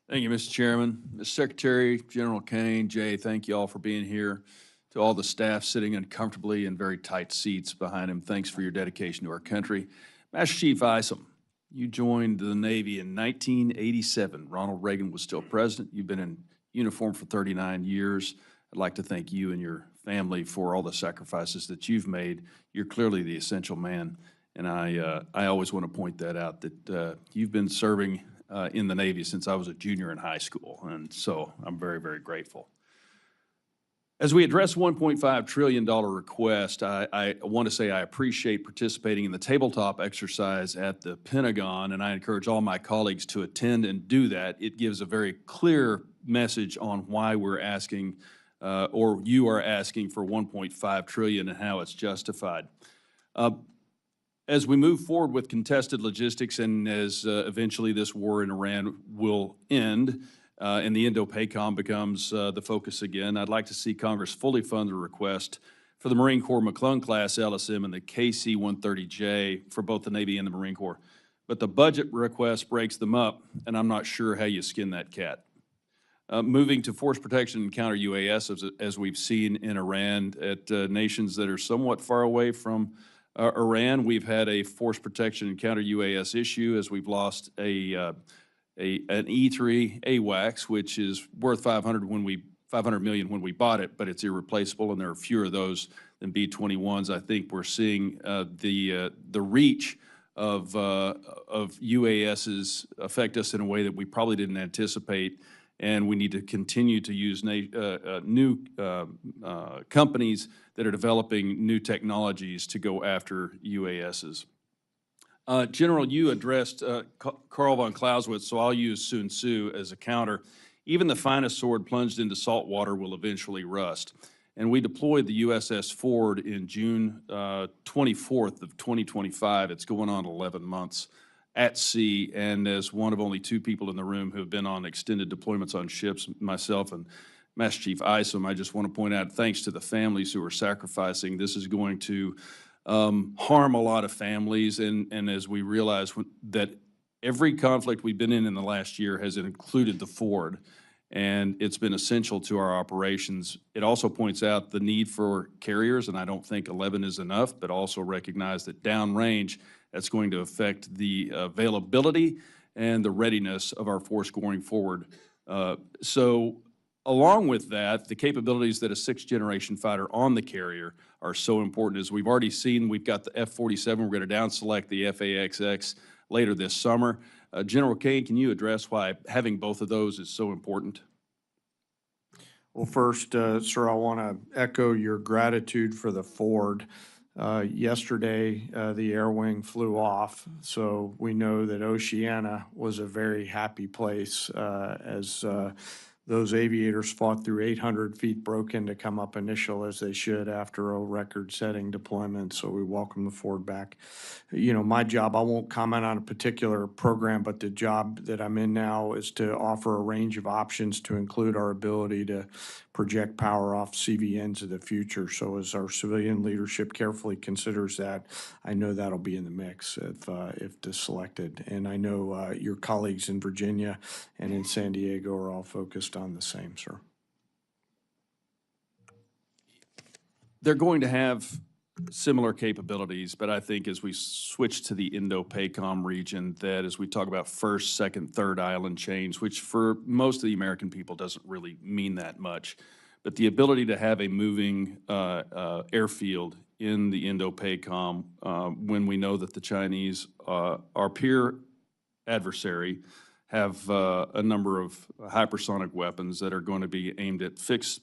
Thank you, Mr. Chairman. Mr. Secretary, General Caine, Jay, thank you all for being here. To all the staff sitting uncomfortably in very tight seats behind him, thanks for your dedication to our country. Master Chief Isom, you joined the Navy in 1987. Ronald Reagan was still president. You've been in uniform for 39 years. I'd like to thank you and your family for all the sacrifices that you've made. You're clearly the essential man, and I always want to point that out, that you've been serving in the Navy since I was a junior in high school, and so I'm very, very grateful. As we address $1.5 trillion request, I want to say I appreciate participating in the tabletop exercise at the Pentagon, and I encourage all my colleagues to attend and do that. It gives a very clear message on why we're asking, or you are asking for $1.5 trillion and how it's justified. As we move forward with contested logistics and as eventually this war in Iran will end, and the Indo-PACOM becomes the focus again, I'd like to see Congress fully fund the request for the Marine Corps McClellan-class LSM and the KC-130J for both the Navy and the Marine Corps. But the budget request breaks them up, and I'm not sure how you skin that cat. Moving to force protection and counter UAS, as we've seen in Iran, at nations that are somewhat far away from Iran, we've had a force protection and counter UAS issue as we've lost an E-3 AWACS, which is worth $500 million when we bought it, but it's irreplaceable, and there are fewer of those than B-21s. I think we're seeing the reach of UASs affect us in a way that we probably didn't anticipate, and we need to continue to use new companies that are developing new technologies to go after UASs. General, you addressed Karl von Clausewitz, so I'll use Sun Tzu as a counter. Even the finest sword plunged into salt water will eventually rust. And we deployed the USS Ford in June 24th of 2025. It's going on 11 months at sea, and as one of only 2 people in the room who have been on extended deployments on ships, myself and Master Chief Isom, I just want to point out, thanks to the families who are sacrificing, this is going to harm a lot of families, and as we realize that every conflict we've been in the last year has included the Ford, and it's been essential to our operations. It also points out the need for carriers, and I don't think 11 is enough, but also recognize that downrange, that's going to affect the availability and the readiness of our force going forward. So along with that, the capabilities that a 6th-generation fighter on the carrier are so important. As we've already seen, we've got the F-47. We're going to down-select the F/A-XX later this summer. General Caine, can you address why having both of those is so important? Well, first, sir, I want to echo your gratitude for the Ford. Yesterday, the air wing flew off, so we know that Oceana was a very happy place as those aviators fought through 800 feet broken to come up initial as they should after a record-setting deployment, so we welcome the Ford back. You know, my job, I won't comment on a particular program, but the job that I'm in now is to offer a range of options to include our ability to project power off CVNs of the future. So as our civilian leadership carefully considers that, I know that'll be in the mix if selected. And I know your colleagues in Virginia and in San Diego are all focused on the same, sir. They're going to have similar capabilities, but I think as we switch to the Indo-PACOM region, that as we talk about first, second, third island chains, which for most of the American people doesn't really mean that much, but the ability to have a moving airfield in the Indo-PACOM when we know that the Chinese, our peer adversary, have a number of hypersonic weapons that are going to be aimed at fixed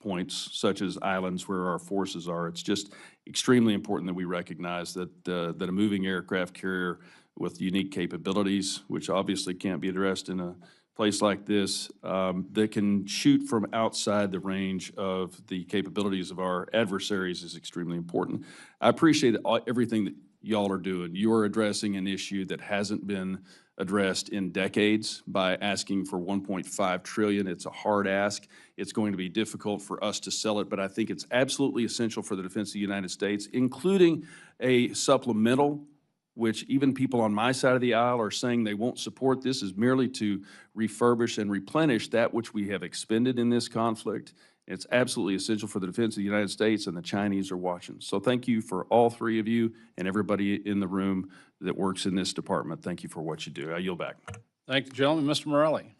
points, such as islands where our forces are. It's just extremely important that we recognize that that a moving aircraft carrier with unique capabilities, which obviously can't be addressed in a place like this, that can shoot from outside the range of the capabilities of our adversaries is extremely important. I appreciate everything that y'all are doing. You are addressing an issue that hasn't been addressed in decades by asking for 1.5 trillion. It's a hard ask. It's going to be difficult for us to sell it, but I think it's absolutely essential for the defense of the United States, including a supplemental, which even people on my side of the aisle are saying they won't support. This is merely to refurbish and replenish that which we have expended in this conflict. It's absolutely essential for the defense of the United States, and the Chinese are watching. So thank you for all three of you and everybody in the room that works in this department. Thank you for what you do. I yield back. Thank you, gentlemen. Mr. Morelli.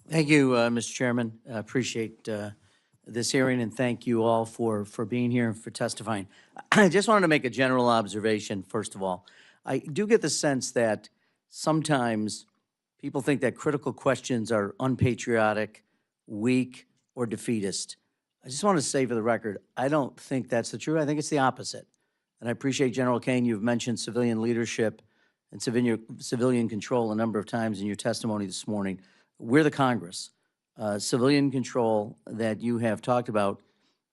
Thank you, Mr. Chairman. I appreciate this hearing, and thank you all for being here and for testifying. I just wanted to make a general observation, first of all. I do get the sense that sometimes people think that critical questions are unpatriotic, weak, or defeatist. I just want to say for the record, I don't think that's the truth. I think it's the opposite. And I appreciate, General Caine, you've mentioned civilian leadership and civilian control a number of times in your testimony this morning. We're the Congress. Civilian control that you have talked about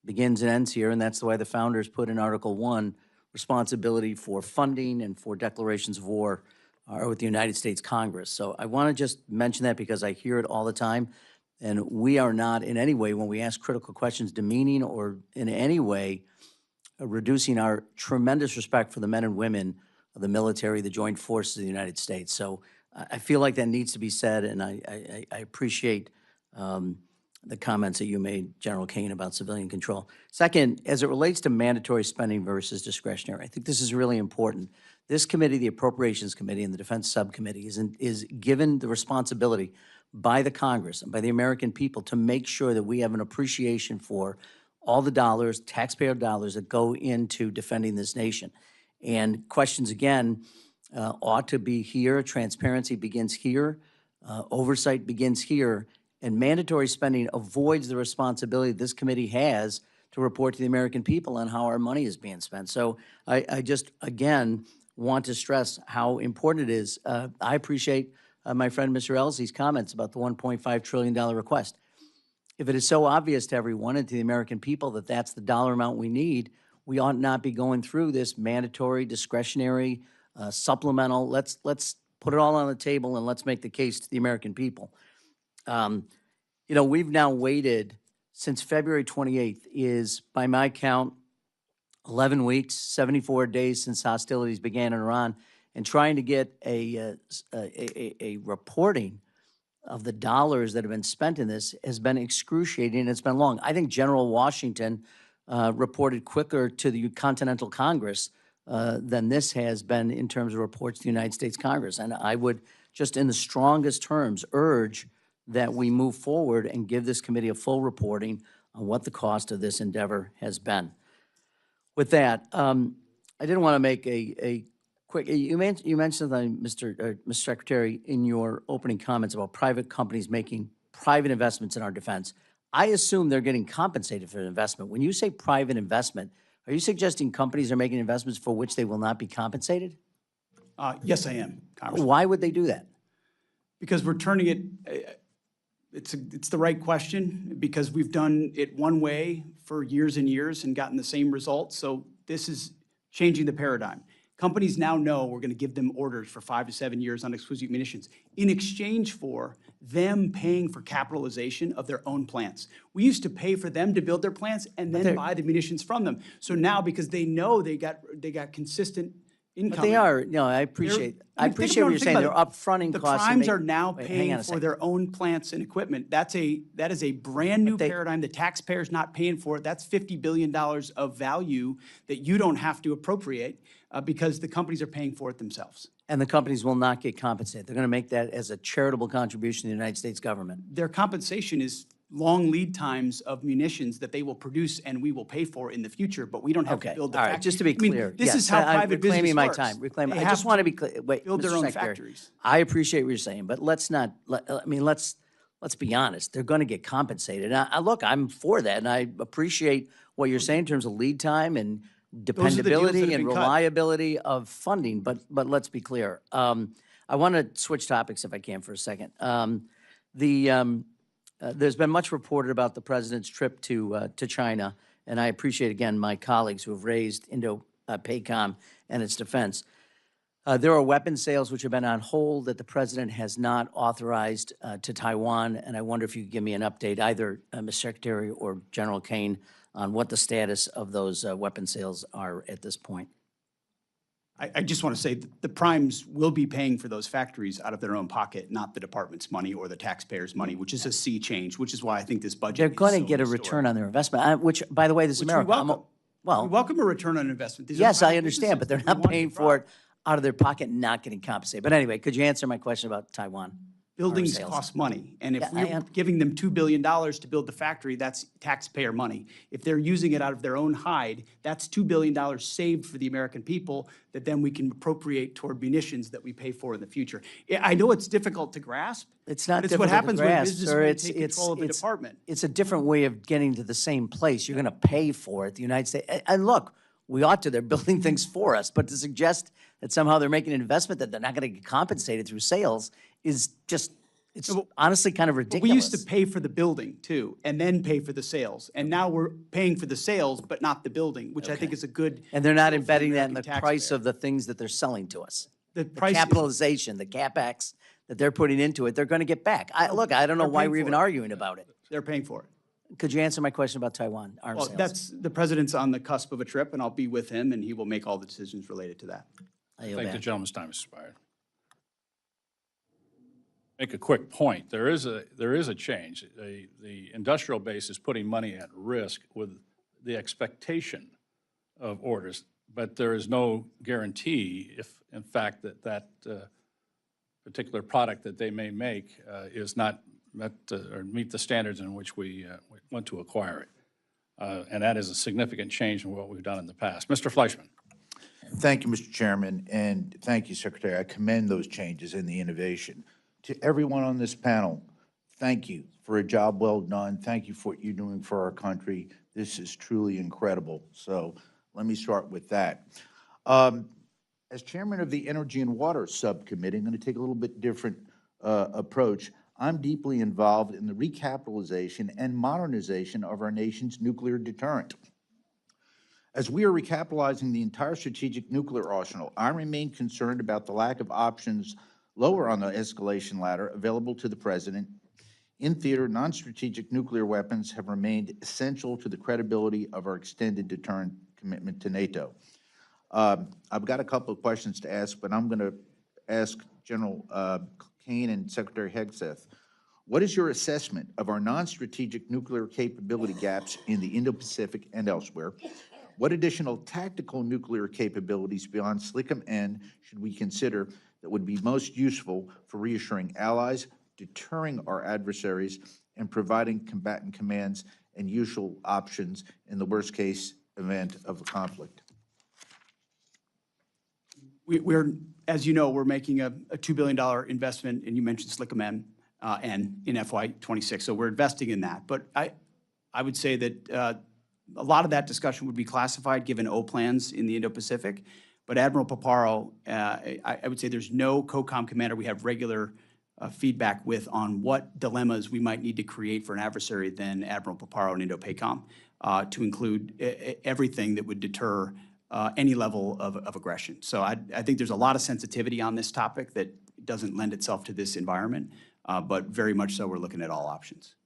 begins and ends here, and that's the way the founders put in Article 1, responsibility for funding and for declarations of war are with the United States Congress. So I want to just mention that because I hear it all the time, and we are not in any way, when we ask critical questions, demeaning or in any way reducing our tremendous respect for the men and women of the military, the joint forces of the United States. So I feel like that needs to be said, and I appreciate the comments that you made, General Caine, about civilian control. Second, as it relates to mandatory spending versus discretionary, I think this is really important. This committee, the Appropriations Committee and the Defense Subcommittee, is given the responsibility by the Congress and by the American people to make sure that we have an appreciation for all the dollars, taxpayer dollars, that go into defending this nation. And questions, again, ought to be here. Transparency begins here. Oversight begins here. And mandatory spending avoids the responsibility this committee has to report to the American people on how our money is being spent. So I just, again, want to stress how important it is. I appreciate my friend Mr. Elsey's comments about the $1.5 trillion request. If it is so obvious to everyone and to the American people that that's the dollar amount we need, we ought not be going through this mandatory, discretionary, supplemental. Let's put it all on the table and let's make the case to the American people. You know, we've now waited since February 28th is, by my count, 11 weeks, 74 days since hostilities began in Iran, and trying to get a reporting of the dollars that have been spent in this has been excruciating, and it's been long. I think General Washington reported quicker to the Continental Congress than this has been in terms of reports to the United States Congress. And I would just in the strongest terms urge that we move forward and give this committee a full reporting on what the cost of this endeavor has been. With that, I didn't want to make a quick, you mentioned, Mr. Secretary, in your opening comments about private companies making private investments in our defense. I assume they're getting compensated for the investment. When you say private investment, are you suggesting companies are making investments for which they will not be compensated? Yes, I am, Congressman. Why would they do that? Because we're turning it, it's the right question, because we've done it one way for years and years and gotten the same results. So this is changing the paradigm. Companies now know we're going to give them orders for 5 to 7 years on exclusive munitions in exchange for them paying for capitalization of their own plants. We used to pay for them to build their plants and then buy the munitions from them. So now, because they know they got consistent income. But they are, no, I appreciate what you're saying. They're upfronting the costs. The primes are now paying for their own plants and equipment. That is a brand new paradigm. The taxpayer's not paying for it. That's $50 billion of value that you don't have to appropriate because the companies are paying for it themselves. And the companies will not get compensated. They're going to make that as a charitable contribution to the United States government. Their compensation is long lead times of munitions that they will produce and we will pay for in the future, but we don't have to build the factory. Just to be clear. This is how private business works. Reclaiming my time. I just want to be clear. Wait, build their Mr. own Secretary, factories. I appreciate what you're saying, but let's be honest. They're going to get compensated. Look, I'm for that, and I appreciate what you're saying in terms of lead time and dependability and reliability of funding, but let's be clear. I want to switch topics if I can for a second. There's been much reported about the president's trip to China, and I appreciate, again, my colleagues who have raised Indo-PACOM and its defense. There are weapon sales which have been on hold that the president has not authorized to Taiwan, and I wonder if you could give me an update, either Ms. Secretary or General Caine, on what the status of those weapon sales are at this point. I just want to say that the primes will be paying for those factories out of their own pocket, not the department's money or the taxpayers' money, which is a sea change, which is why I think this budget They're going to get a return on their investment, which, by the way, this is America. We welcome a return on investment. Yes, I understand, but they're not paying for it out of their pocket and not getting compensated. But anyway, could you answer my question about Taiwan? Buildings cost money, and if we're giving them $2 billion to build the factory, that's taxpayer money. If they're using it out of their own hide, that's $2 billion saved for the American people that then we can appropriate toward munitions that we pay for in the future. I know it's difficult to grasp. It's not but difficult it's what happens to grasp, when businessmen take control of the it's department. It's a different way of getting to the same place. You're going to pay for it, the United States. And look, we ought to. They're building things for us. But to suggest that somehow they're making an investment that they're not going to get compensated through sales is just... It's honestly kind of ridiculous. We used to pay for the building too, and then pay for the sales. And now we're paying for the sales, but not the building, which I think is a good. And they're not embedding that in the price of the things that they're selling to us. The capitalization, the CapEx that they're putting into it, they're going to get back. Look, I don't know why we're even arguing about it. They're paying for it. Could you answer my question about Taiwan arms sales? The president's on the cusp of a trip, and I'll be with him, and he will make all the decisions related to that. I think the gentleman's time has expired. Make a quick point. There is a change. The industrial base is putting money at risk with the expectation of orders, but there is no guarantee if, in fact, that particular product that they may make is not met or meet the standards in which we want to acquire it. And that is a significant change in what we've done in the past. Mr. Fleischman. Thank you, Mr. Chairman, and thank you, Secretary. I commend those changes and the innovation. To everyone on this panel, thank you for a job well done. Thank you for what you're doing for our country. This is truly incredible. So let me start with that. As chairman of the Energy and Water Subcommittee, I'm going to take a little bit different approach. I'm deeply involved in the recapitalization and modernization of our nation's nuclear deterrent. As we are recapitalizing the entire strategic nuclear arsenal, I remain concerned about the lack of options lower on the escalation ladder available to the president. In theater, non-strategic nuclear weapons have remained essential to the credibility of our extended deterrent commitment to NATO. I've got a couple of questions to ask, but I'm going to ask General Caine and Secretary Hegseth. What is your assessment of our non-strategic nuclear capability gaps in the Indo-Pacific and elsewhere? What additional tactical nuclear capabilities beyond SLICM-N should we consider that would be most useful for reassuring allies, deterring our adversaries, and providing combatant commands and usual options in the worst-case event of a conflict? We're, as you know, we're making a $2 billion investment, and you mentioned SLICM-N. and in FY26. So we're investing in that. But I would say that a lot of that discussion would be classified given O plans in the Indo-Pacific. But Admiral Paparo, I would say there's no COCOM commander we have regular feedback with on what dilemmas we might need to create for an adversary than Admiral Paparo and Indo-PACOM, to include everything that would deter any level of aggression. So I think there's a lot of sensitivity on this topic that doesn't lend itself to this environment, but very much so we're looking at all options.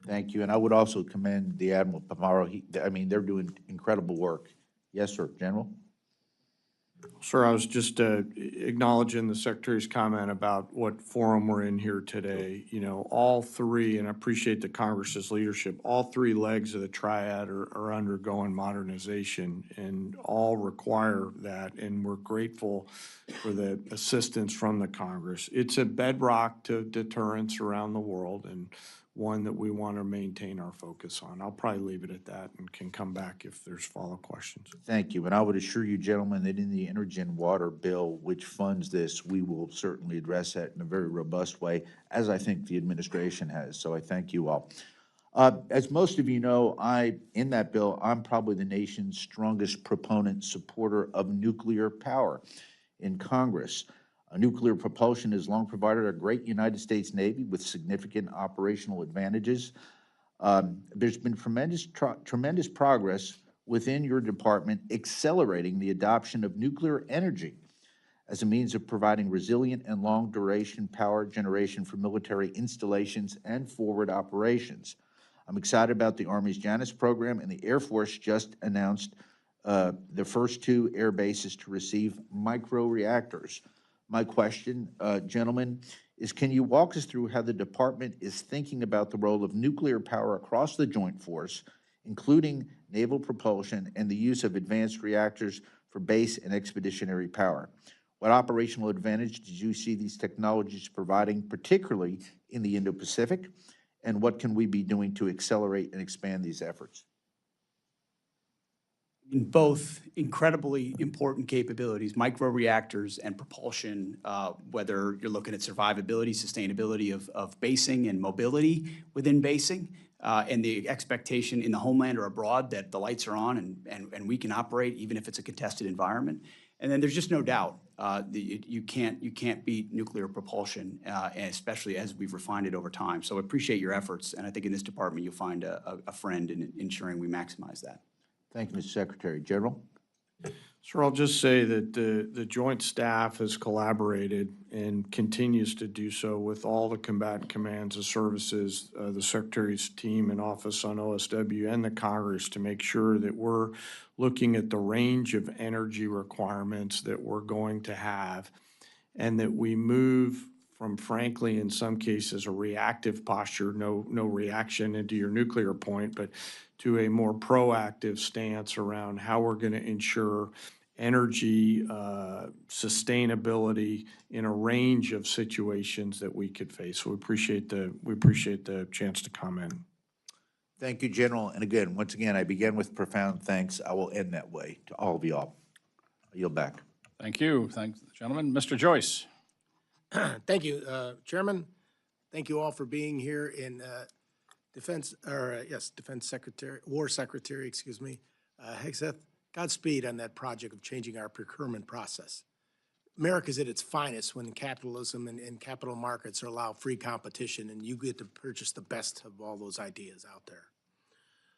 Thank you, and I would also commend the Admiral Paparo. I mean, they're doing incredible work. Yes, sir, General? Sir, I was just acknowledging the Secretary's comment about what forum we're in here today. You know, all three, and I appreciate the Congress's leadership, all three legs of the triad are undergoing modernization and all require that, and we're grateful for the assistance from the Congress. It's a bedrock to deterrence around the world and one that we want to maintain our focus on. I'll probably leave it at that and can come back if there's follow-up questions. Thank you, and I would assure you, gentlemen, that in the Energen Water Bill, which funds this, we will certainly address that in a very robust way, as I think the administration has. So I thank you all. As most of you know, in that bill, I'm probably the nation's strongest proponent, supporter of nuclear power in Congress. Nuclear propulsion has long provided a great United States Navy with significant operational advantages. There's been tremendous progress within your department accelerating the adoption of nuclear energy as a means of providing resilient and long-duration power generation for military installations and forward operations. I'm excited about the Army's Janus program, and the Air Force just announced the first 2 air bases to receive microreactors. My question, gentlemen, is can you walk us through how the department is thinking about the role of nuclear power across the joint force, including naval propulsion and the use of advanced reactors for base and expeditionary power? What operational advantage did you see these technologies providing, particularly in the Indo-Pacific? And what can we be doing to accelerate and expand these efforts? In both incredibly important capabilities, microreactors and propulsion, whether you're looking at survivability, sustainability of basing and mobility within basing, and the expectation in the homeland or abroad that the lights are on and we can operate even if it's a contested environment. And then there's just no doubt that you can't beat nuclear propulsion, and especially as we've refined it over time. So I appreciate your efforts, and I think in this department you'll find a friend in ensuring we maximize that. Thank you, Mr. Secretary. General? Sir, I'll just say that the Joint Staff has collaborated and continues to do so with all the combatant commands and services, the Secretary's team and Office on OSW and the Congress to make sure that we're looking at the range of energy requirements that we're going to have and that we move from, frankly, in some cases, a reactive posture, no reaction into your nuclear point, but to a more proactive stance around how we're going to ensure energy sustainability in a range of situations that we could face. So we appreciate the chance to comment. Thank you, General. And again, once again, I began with profound thanks. I will end that way to all of y'all. I yield back. Thank you. Thanks, gentlemen. Mr. Joyce. Thank you, Chairman. Thank you all for being here in Defense Secretary, War Secretary, excuse me, Hegseth. Godspeed on that project of changing our procurement process. America's at its finest when capitalism and capital markets allow free competition, and you get to purchase the best of all those ideas out there.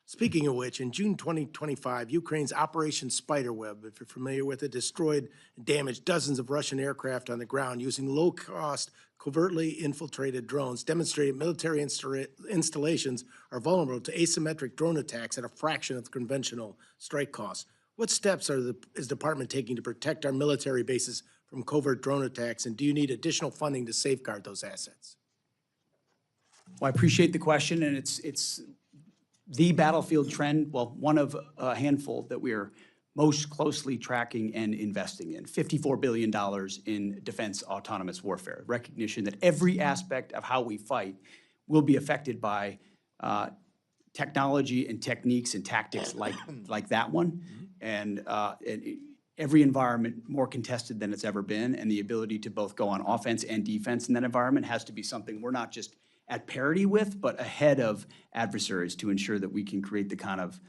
Speaking of which, in June 2025, Ukraine's Operation Spiderweb, if you're familiar with it, destroyed and damaged dozens of Russian aircraft on the ground using low-cost, covertly infiltrated drones, demonstrating military installations are vulnerable to asymmetric drone attacks at a fraction of the conventional strike costs. What steps is the department taking to protect our military bases from covert drone attacks, and do you need additional funding to safeguard those assets? Well, I appreciate the question, and it's the battlefield trend, well, one of a handful that we are most closely tracking and investing in. $54 billion in defense autonomous warfare, recognition that every aspect of how we fight will be affected by technology and techniques and tactics like that one. And every environment more contested than it's ever been, and the ability to both go on offense and defense in that environment has to be something we're not just at parity with, but ahead of adversaries to ensure that we can create the kind of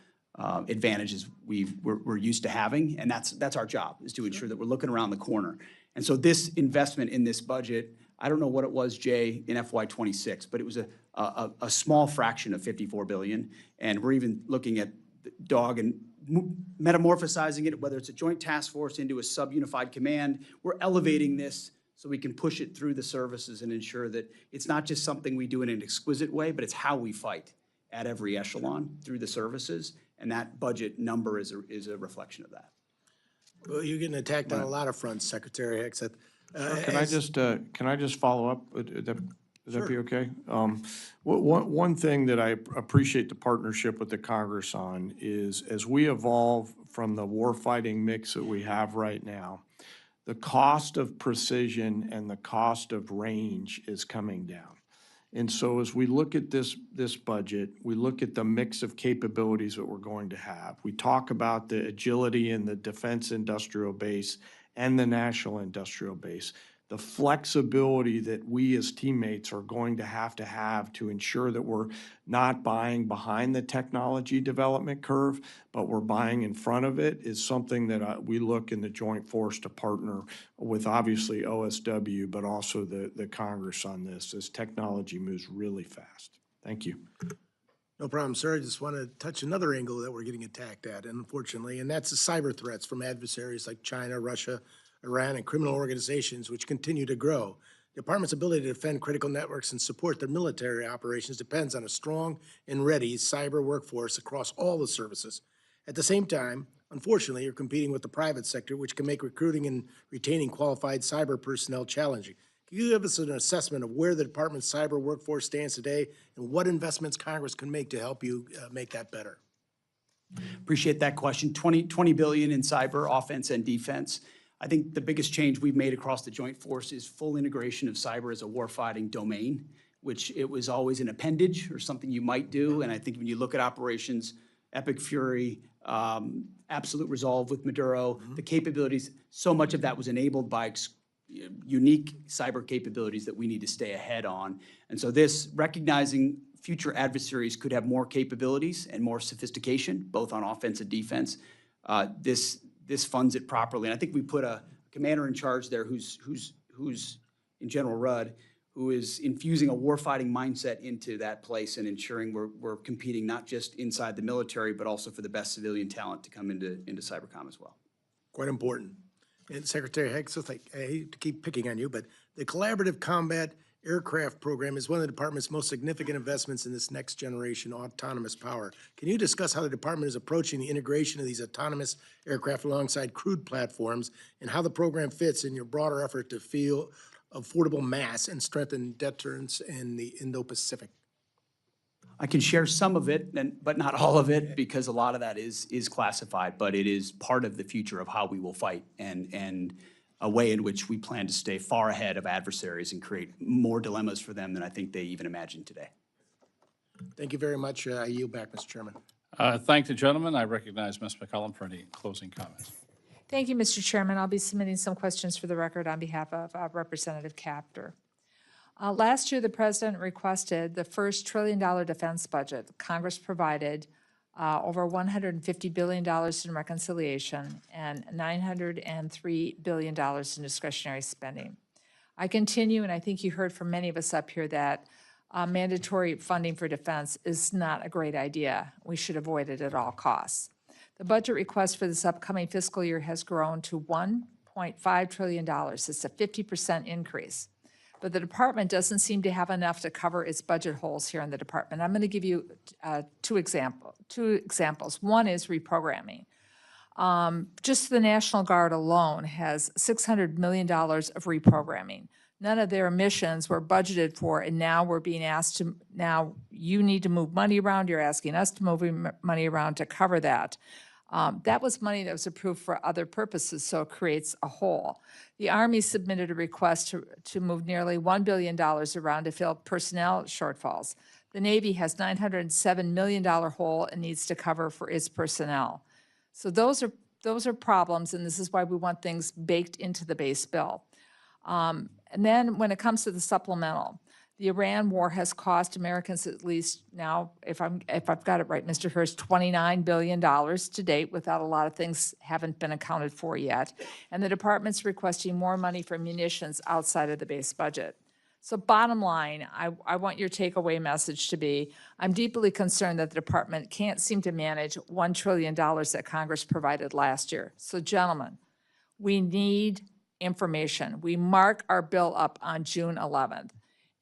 advantages we're used to having. And that's our job, is to ensure that we're looking around the corner. And so this investment in this budget, I don't know what it was, Jay, in FY26, but it was a small fraction of $54 billion. And we're even looking at DOG and metamorphosizing it, whether it's a joint task force into a sub-unified command. We're elevating this so we can push it through the services and ensure that it's not just something we do in an exquisite way, but it's how we fight at every echelon through the services. And that budget number is a reflection of that. Well, you're getting attacked on a lot of fronts, Secretary Hegseth. Can I just follow up? Would that be okay? One thing that I appreciate the partnership with the Congress on is, as we evolve from the warfighting mix that we have right now, the cost of precision and the cost of range is coming down. And so as we look at this budget, we look at the mix of capabilities that we're going to have. We talk about the agility in the defense industrial base and the national industrial base, the flexibility that we as teammates are going to have to ensure that we're not buying behind the technology development curve, but we're buying in front of it, is something that we look in the joint force to partner with, obviously OSW, but also the Congress on this, as technology moves really fast. Thank you. No problem, sir. I just want to touch another angle that we're getting attacked at, unfortunately, and that's the cyber threats from adversaries like China, Russia, Iran, and criminal organizations, which continue to grow. The department's ability to defend critical networks and support their military operations depends on a strong and ready cyber workforce across all the services. At the same time, unfortunately, you're competing with the private sector, which can make recruiting and retaining qualified cyber personnel challenging. Can you give us an assessment of where the department's cyber workforce stands today and what investments Congress can make to help you make that better? Appreciate that question. $20 billion in cyber offense and defense. I think the biggest change we've made across the joint force is full integration of cyber as a warfighting domain, which it was always an appendage or something you might do. And I think when you look at operations, Epic Fury, Absolute Resolve with Maduro, the capabilities, so much of that was enabled by unique cyber capabilities that we need to stay ahead on. And so this, recognizing future adversaries could have more capabilities and more sophistication, both on offense and defense, this funds it properly. And I think we put a commander in charge there who's in General Rudd, who is infusing a warfighting mindset into that place and ensuring we're competing not just inside the military, but also for the best civilian talent to come into cybercom as well. Quite important. And Secretary Hegseth, I hate to keep picking on you, but the Collaborative Combat Aircraft Program is one of the department's most significant investments in this next generation autonomous power. Can you discuss how the department is approaching the integration of these autonomous aircraft alongside crewed platforms and how the program fits in your broader effort to field affordable mass and strengthen deterrence in the Indo-Pacific? I can share some of it, but not all of it, because a lot of that is classified, but it is part of the future of how we will fight and a way in which we plan to stay far ahead of adversaries and create more dilemmas for them than I think they even imagine today. Thank you very much. I yield back, Mr. Chairman. Thank the gentleman. I recognize Ms. McCollum for any closing comments. Thank you, Mr. Chairman. I'll be submitting some questions for the record on behalf of Representative Capter. Last year, the President requested the first $1 trillion defense budget. Congress provided over $150 billion in reconciliation and $903 billion in discretionary spending. I continue, and I think you heard from many of us up here, that mandatory funding for defense is not a great idea. We should avoid it at all costs. The budget request for this upcoming fiscal year has grown to $1.5 trillion. It's a 50% increase. But the department doesn't seem to have enough to cover its budget holes here in the department. I'm going to give you two examples. One is reprogramming. Just the National Guard alone has $600 million of reprogramming. None of their missions were budgeted for, and now we're being asked to, now you need to move money around. You're asking us to move money around to cover that. That was money that was approved for other purposes, so it creates a hole. The Army submitted a request to move nearly $1 billion around to fill personnel shortfalls. The Navy has $907 million hole it needs to cover for its personnel. So those are problems, and this is why we want things baked into the base bill. And then when it comes to the supplemental, The Iran war has cost Americans at least now, if I've got it right, Mr. Hurst, $29 billion to date, without a lot of things haven't been accounted for yet. And the department's requesting more money for munitions outside of the base budget. So bottom line, I want your takeaway message to be, I'm deeply concerned that the department can't seem to manage $1 trillion that Congress provided last year. So gentlemen, we need information. We mark our bill up on June 11th.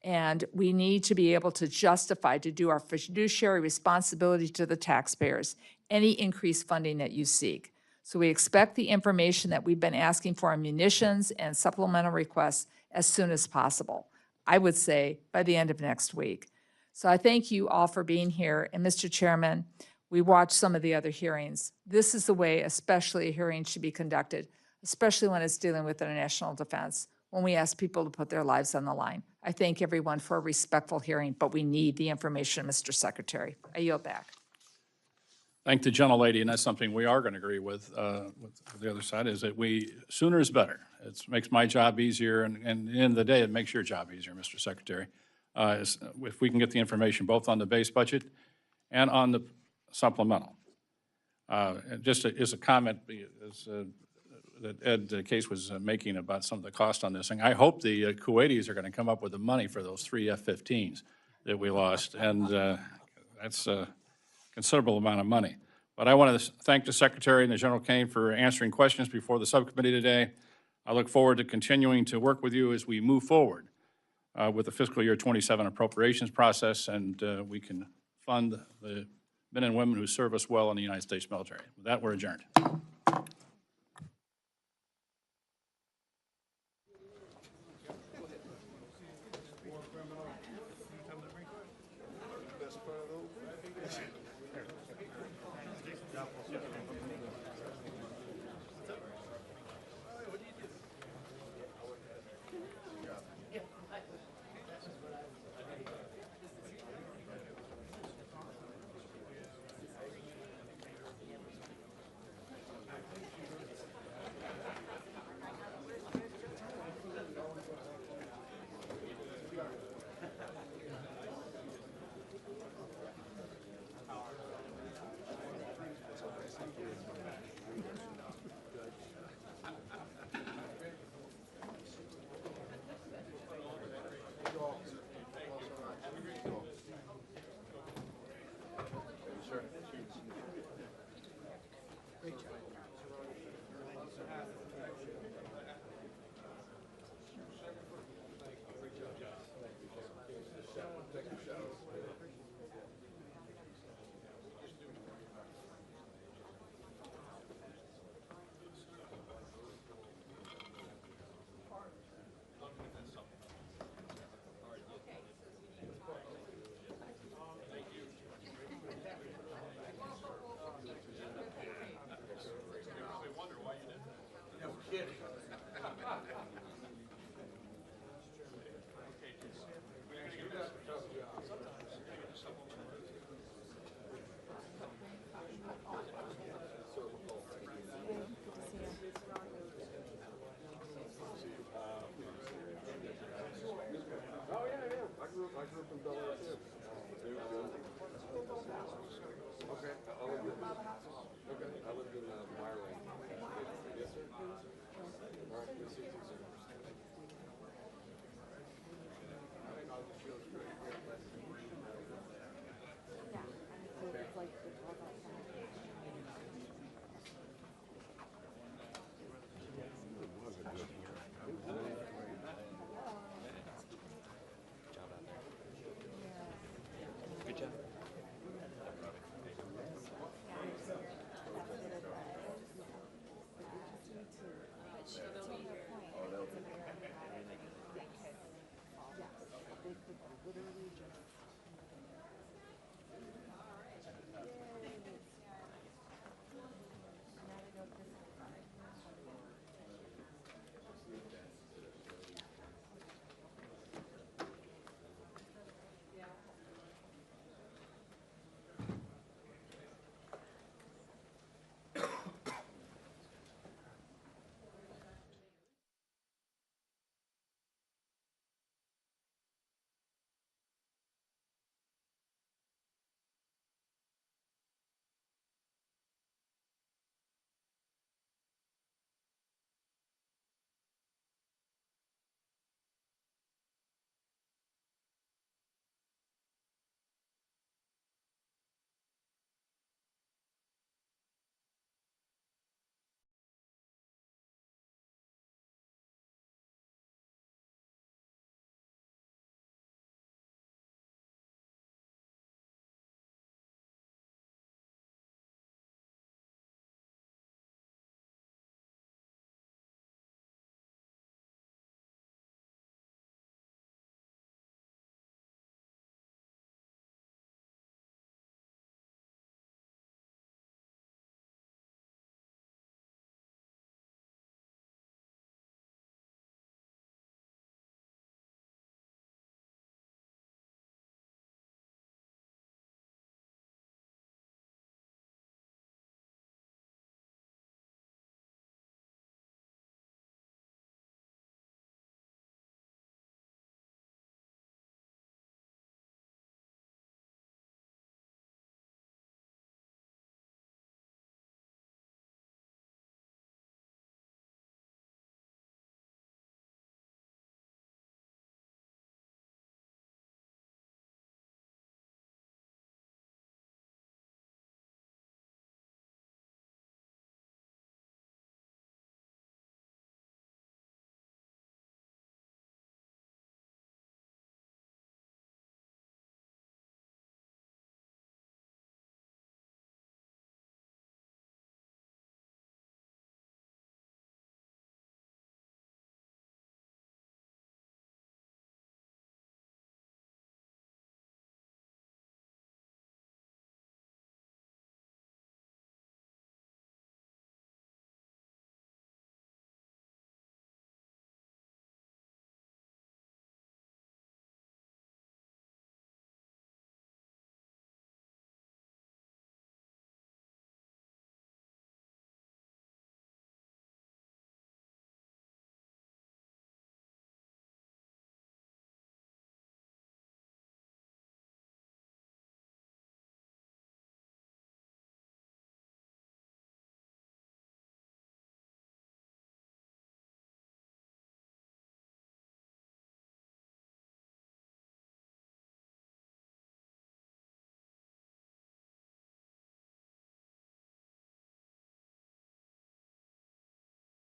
And we need to be able to justify, to do our fiduciary responsibility to the taxpayers, any increased funding that you seek. So we expect the information that we've been asking for on munitions and supplemental requests as soon as possible. I would say by the end of next week. So I thank you all for being here. And Mr. Chairman, we watched some of the other hearings. This is the way especially a hearing should be conducted, especially when it's dealing with international defense, when we ask people to put their lives on the line. I thank everyone for a respectful hearing, but we need the information, Mr. Secretary. I yield back. Thank the gentlelady, and that's something we are going to agree with the other side, is that sooner is better. It makes my job easier, and at the end of the day, it makes your job easier, Mr. Secretary. If we can get the information both on the base budget and on the supplemental. And just as a comment, that Ed Case was making about some of the cost on this thing. I hope the Kuwaitis are going to come up with the money for those 3 F-15s that we lost, and that's a considerable amount of money. But I want to thank the Secretary and the General Caine for answering questions before the subcommittee today. I look forward to continuing to work with you as we move forward with the fiscal year 27 appropriations process, and we can fund the men and women who serve us well in the United States military. With that, we're adjourned. Best part of the whole thing.